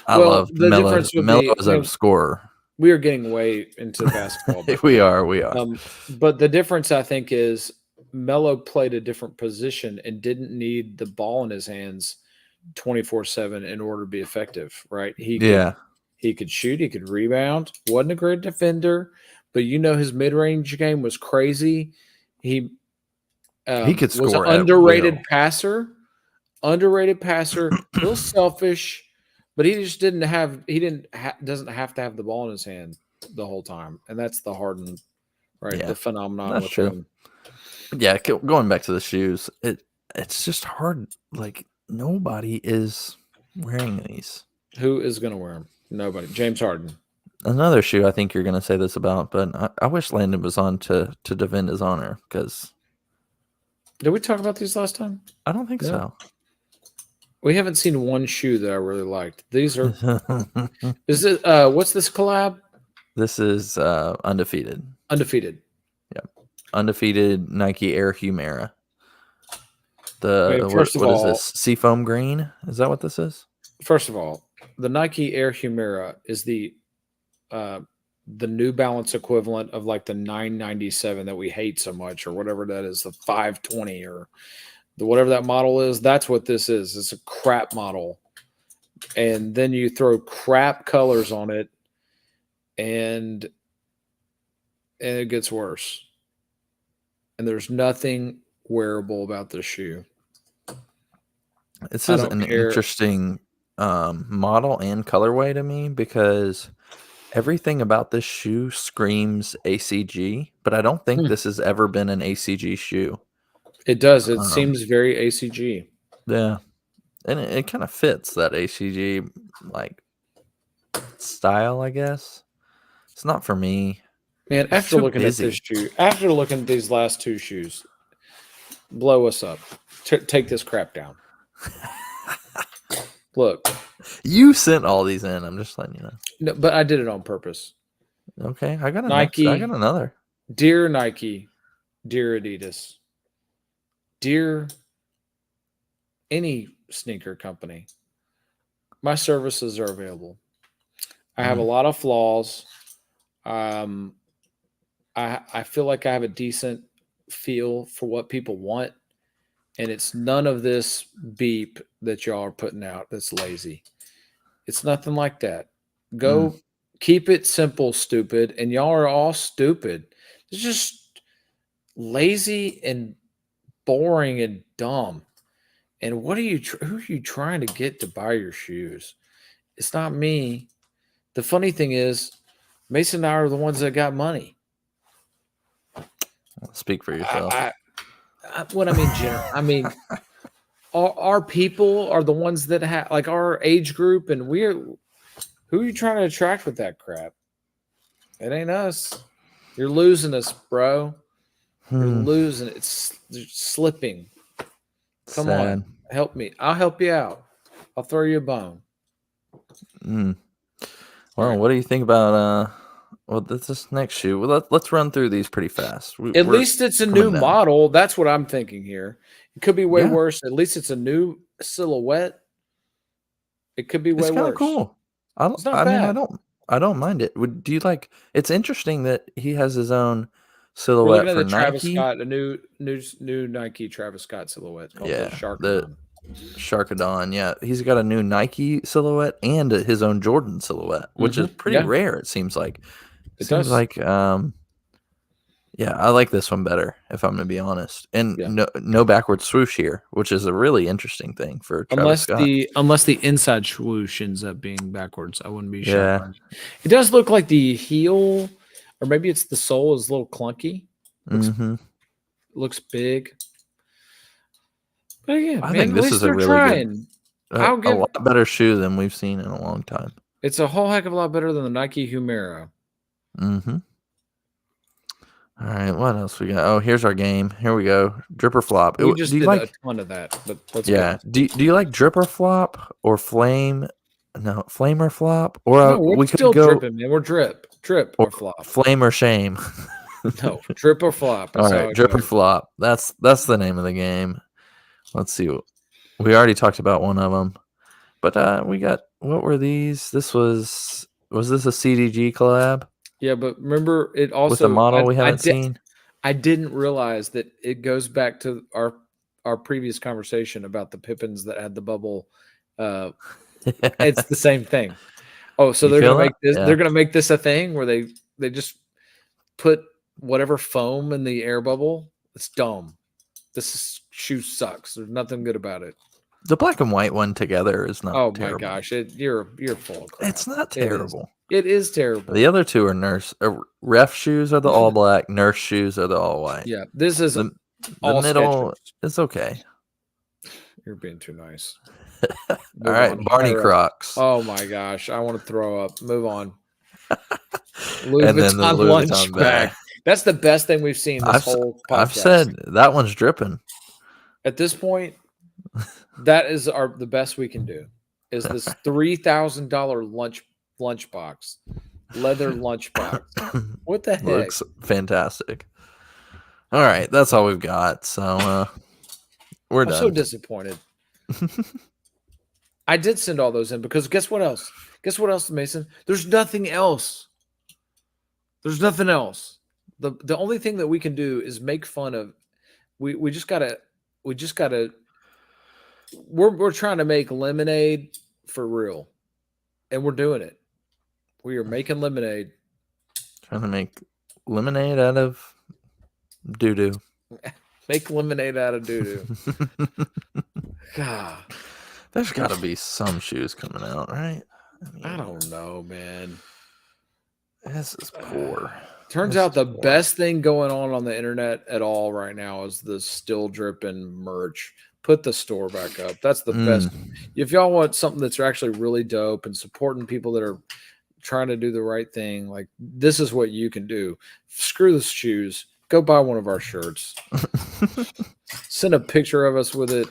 S2: I love Melo. Melo as a scorer.
S1: We are getting way into basketball.
S2: we are.
S1: But the difference, I think, is Melo played a different position and didn't need the ball in his hands 24/7 in order to be effective, right? He could shoot, he could rebound, wasn't a great defender, but his mid-range game was crazy. He
S2: could score.
S1: Was an underrated passer, a little selfish, but he just doesn't have to have the ball in his hand the whole time, and that's the Harden, right?
S2: Yeah,
S1: the phenomenon
S2: that's
S1: with
S2: true.
S1: him.
S2: Yeah, going back to the shoes, it's just hard. Like, nobody is wearing these.
S1: Who is going to wear them? Nobody. James Harden.
S2: Another shoe I think you're going to say this about, but I wish Landon was on to defend his honor, because
S1: did we talk about these last time?
S2: I don't think so.
S1: We haven't seen one shoe that I really liked. These are is it what's this collab?
S2: This is Undefeated.
S1: Undefeated.
S2: Yep. Undefeated Nike Air Humera.
S1: What
S2: is this? Seafoam green? Is that what this is?
S1: First of all, the Nike Air Humera is the New Balance equivalent of like the 997 that we hate so much, or whatever that is, the 520 or whatever that model is. That's what this is. It's a crap model. And then you throw crap colors on it, and it gets worse. And there's nothing wearable about this shoe.
S2: This is an interesting model and colorway to me, because everything about this shoe screams ACG, but I don't think this has ever been an ACG shoe.
S1: It does. It seems very ACG.
S2: Yeah. And it kind of fits that ACG like style, I guess. It's not for me.
S1: Man,
S2: It's
S1: after
S2: too
S1: looking
S2: busy.
S1: at this shoe, after looking at these last two shoes, blow us up. Take this crap down. Look,
S2: You sent all these in. I'm just letting you know.
S1: no, but I did it on purpose.
S2: Okay, I got a
S1: Nike.
S2: I got another.
S1: Dear Nike, dear Adidas, dear any sneaker company, my services are available. I have a lot of flaws. I feel like I have a decent feel for what people want, and it's none of this beep that y'all are putting out that's lazy. It's nothing like that. Go keep it simple, stupid, and y'all are all stupid. It's just lazy and boring and dumb. And what are you? Who are you trying to get to buy your shoes? It's not me. The funny thing is, Mason and I are the ones that got money.
S2: Speak for yourself.
S1: What I mean, I mean, our people are the ones that have like our age group, and who are you trying to attract with that crap? It ain't us. You're losing us, bro. You're losing. It's slipping. Come
S2: Sad.
S1: on, help me. I'll help you out. I'll throw you a bone.
S2: Well, what do you think about this next shoe? Well, let's run through these pretty fast.
S1: At least it's a new model. That's what I'm thinking here. It could be way worse. At least it's a new silhouette. It could be way
S2: It's kind of
S1: worse.
S2: cool. I don't mind it. Do you like? It's interesting that he has his own
S1: We're
S2: silhouette
S1: looking
S2: for
S1: at the Travis
S2: Nike.
S1: Scott, a new Nike Travis Scott silhouette. It's called the Sharkadon.
S2: Sharkadon, yeah. He's got a new Nike silhouette and his own Jordan silhouette, which is pretty rare, it seems like.
S1: It
S2: seems
S1: does.
S2: like yeah, I like this one better, if I'm gonna be honest. And no backward swoosh here, which is a really interesting thing for Travis Scott.
S1: Unless the inside swoosh ends up being backwards, I wouldn't be
S2: Yeah.
S1: shocked. It does look like the heel, or maybe it's the sole is a little clunky. Looks big. But again,
S2: I
S1: man,
S2: think
S1: at
S2: this
S1: least
S2: is a
S1: they're
S2: really
S1: trying.
S2: a lot better shoe than we've seen in a long time.
S1: It's a whole heck of a lot better than the Nike Humera.
S2: All right, what else we got? Oh, here's our game. Here we go. Drip or flop.
S1: We just
S2: do you
S1: did
S2: like?
S1: a ton of that, but let's
S2: Yeah.
S1: go.
S2: Do you like drip or flop or flame? No, flame or flop, or
S1: No, we're
S2: we could
S1: still
S2: go
S1: dripping, man. We're drip or flop.
S2: flame or shame.
S1: No, drip or flop.
S2: All
S1: That's how
S2: right,
S1: it
S2: drip or
S1: goes.
S2: flop. That's the name of the game. Let's see. We already talked about one of them, but we got, what were these? This was this a CDG collab
S1: Yeah, but remember, it also
S2: with a model we haven't seen?
S1: I didn't realize that it goes back to our previous conversation about the Pippins that had the bubble. It's the same thing. Oh, so
S2: You
S1: they're
S2: feel
S1: gonna make
S2: that?
S1: this.
S2: Yeah.
S1: They're gonna make this a thing where they just put whatever foam in the air bubble. It's dumb. Shoe sucks. There's nothing good about it.
S2: The black and white one together is not.
S1: Oh
S2: terrible.
S1: my gosh, you're full of crap.
S2: It's not terrible.
S1: It is terrible.
S2: The other two are ref shoes are the all black, nurse shoes are the all white.
S1: Yeah, this is
S2: The
S1: all
S2: middle
S1: Skechers.
S2: is okay.
S1: You're being too nice.
S2: All
S1: Move
S2: right,
S1: on.
S2: Barney
S1: Higher up.
S2: Crocs.
S1: Oh my gosh, I want to throw up. Move on.
S2: And then the Louis Vuitton bag.
S1: That's the best thing we've seen this whole podcast.
S2: I've said that one's dripping.
S1: At this point, that is the best we can do. Is this $3,000 lunchbox, leather lunchbox? What the heck?
S2: Looks fantastic. All right, that's all we've got. So we're
S1: I'm
S2: done.
S1: so disappointed. I did send all those in because guess what else? Guess what else, Mason? There's nothing else. There's nothing else. The only thing that we can do is make fun of. We just gotta. We're trying to make lemonade for real, and we're doing it. We are making lemonade.
S2: Trying to make lemonade out of doo doo.
S1: Make lemonade out of doo doo. God,
S2: There's got to be some shoes coming out, right?
S1: I don't know, man.
S2: This is poor.
S1: Turns
S2: This
S1: out the
S2: is poor.
S1: best thing going on the internet at all right now is the Still Dripping merch. Put the store back up. That's the best. If y'all want something that's actually really dope and supporting people that are trying to do the right thing. Like, this is what you can do. Screw the shoes. Go buy one of our shirts. Send a picture of us with it.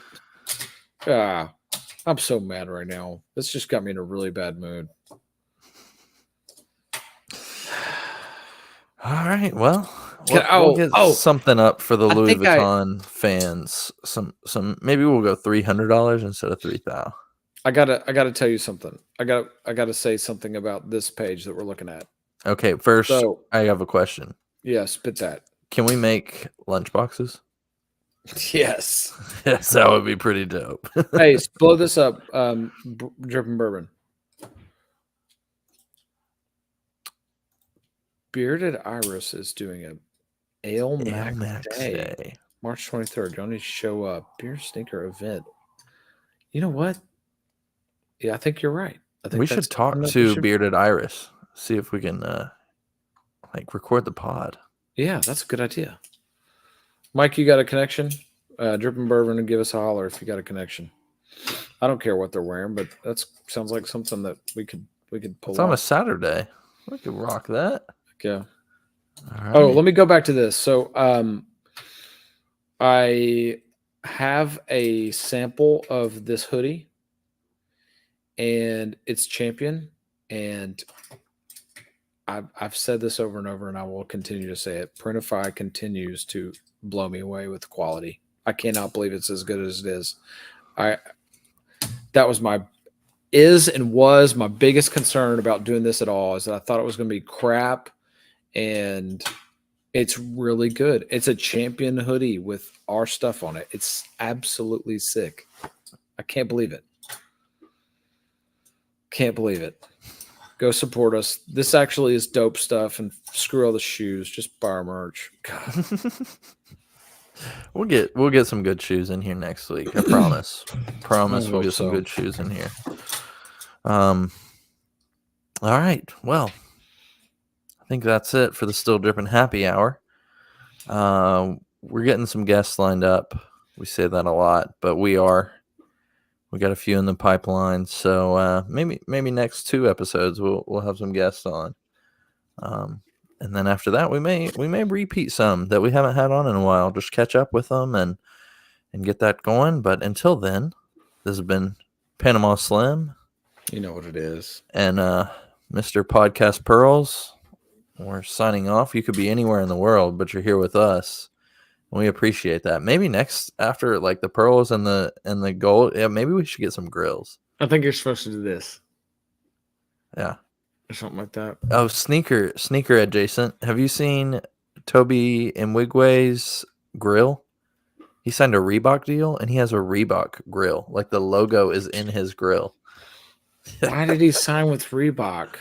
S1: I'm so mad right now. This just got me in a really bad mood.
S2: All right. Well,
S1: Can-
S2: we'll get
S1: oh,
S2: something up for the
S1: I
S2: Louis
S1: think I-
S2: Vuitton fans. Some maybe we'll go $300 instead of $3,000.
S1: I gotta tell you something. I gotta say something about this page that we're looking at.
S2: Okay, first
S1: So
S2: I have a question.
S1: yeah, spit that.
S2: Can we make lunch boxes?
S1: Yes.
S2: Yes, that would be pretty dope.
S1: Hey, blow this up. Dripping bourbon. Bearded Iris is doing a Ale Max Day, March 23rd. Y'all need to show up. Beer Stinker event. You know what? Yeah, I think you're right. I think
S2: We
S1: that's
S2: should talk
S1: something that
S2: to
S1: we should-
S2: Bearded Iris. See if we can like record the pod.
S1: Yeah, that's a good idea. Mike, you got a connection? Dripping Bourbon and give us a holler if you got a connection. I don't care what they're wearing, but that sounds like something that we could pull
S2: It's on a
S1: off.
S2: Saturday. We could rock that.
S1: Yeah.
S2: All right.
S1: Oh, let me go back to this. So, I have a sample of this hoodie, and it's Champion. And I've said this over and over, and I will continue to say it. Printify continues to blow me away with quality. I cannot believe it's as good as it is. That was my biggest concern about doing this at all, is that I thought it was going to be crap, and it's really good. It's a Champion hoodie with our stuff on it. It's absolutely sick. I can't believe it. Can't believe it. Go support us. This actually is dope stuff, and screw all the shoes. Just buy our merch. God.
S2: We'll get some good shoes in here next week. I promise. Promise
S1: I
S2: we'll
S1: hope
S2: get some
S1: so.
S2: good shoes in here. All right. Well, I think that's it for the Still Dripping Happy Hour. We're getting some guests lined up. We say that a lot, but we got a few in the pipeline. So maybe next 2 episodes we'll have some guests on. And then after that, we may repeat some that we haven't had on in a while. Just catch up with them and get that going. But until then, this has been Panama Slim
S1: You know what it is.
S2: and Mr. Podcast Pearls. We're signing off. You could be anywhere in the world, but you're here with us. And we appreciate that. Maybe next, after like the pearls and the gold, yeah, maybe we should get some grills.
S1: I think you're supposed to do this
S2: Yeah.
S1: or something like that.
S2: Oh, sneaker adjacent. Have you seen Toby Nwigwe's grill? He signed a Reebok deal, and he has a Reebok grill. Like the logo is in his grill.
S1: Why did he sign with Reebok?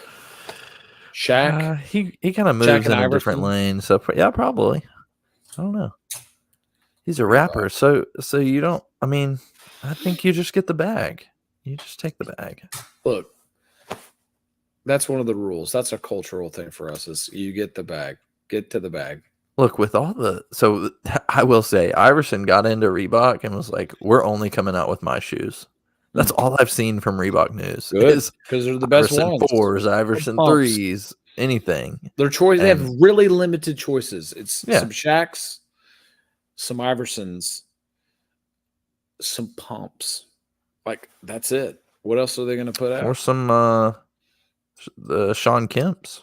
S1: Shaq?
S2: He kind of moves
S1: Shaq
S2: in
S1: and
S2: a different
S1: Iverson?
S2: lane. So yeah, probably. I don't know. He's a rapper, so you don't. I mean, I think you just get the bag. You just take the bag.
S1: Look, that's one of the rules. That's a cultural thing for us, is you get the bag. Get to the bag.
S2: Look, with all the I will say Iverson got into Reebok and was like, "We're only coming out with my shoes." That's all I've seen from Reebok news.
S1: Good,
S2: Is
S1: because they're the best
S2: Iverson
S1: ones.
S2: 4s, Iverson
S1: Pumps.
S2: 3s, anything.
S1: Their choice. They have
S2: And-
S1: really limited choices. It's
S2: Yeah.
S1: some Shaqs, some Iversons, some pumps. Like, that's it. What else are they going to put out?
S2: Or some the Sean Kemps.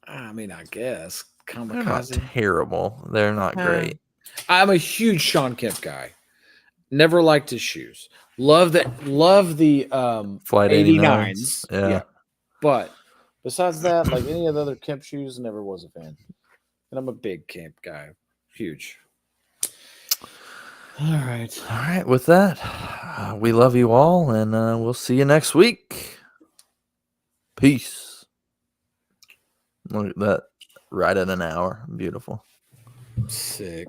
S1: I mean, I guess
S2: They're not
S1: Kamikaze.
S2: terrible. They're not great.
S1: I'm a huge Sean Kemp guy. Never liked his shoes. Love the
S2: Flight
S1: 89s.
S2: 89s. Yeah.
S1: But besides that, like any of the other Kemp shoes, never was a fan. And I'm a big Kemp guy. Huge. All right.
S2: All right. With that, we love you all, and we'll see you next week. Peace. Look at that. Right at an hour. Beautiful.
S1: Sick.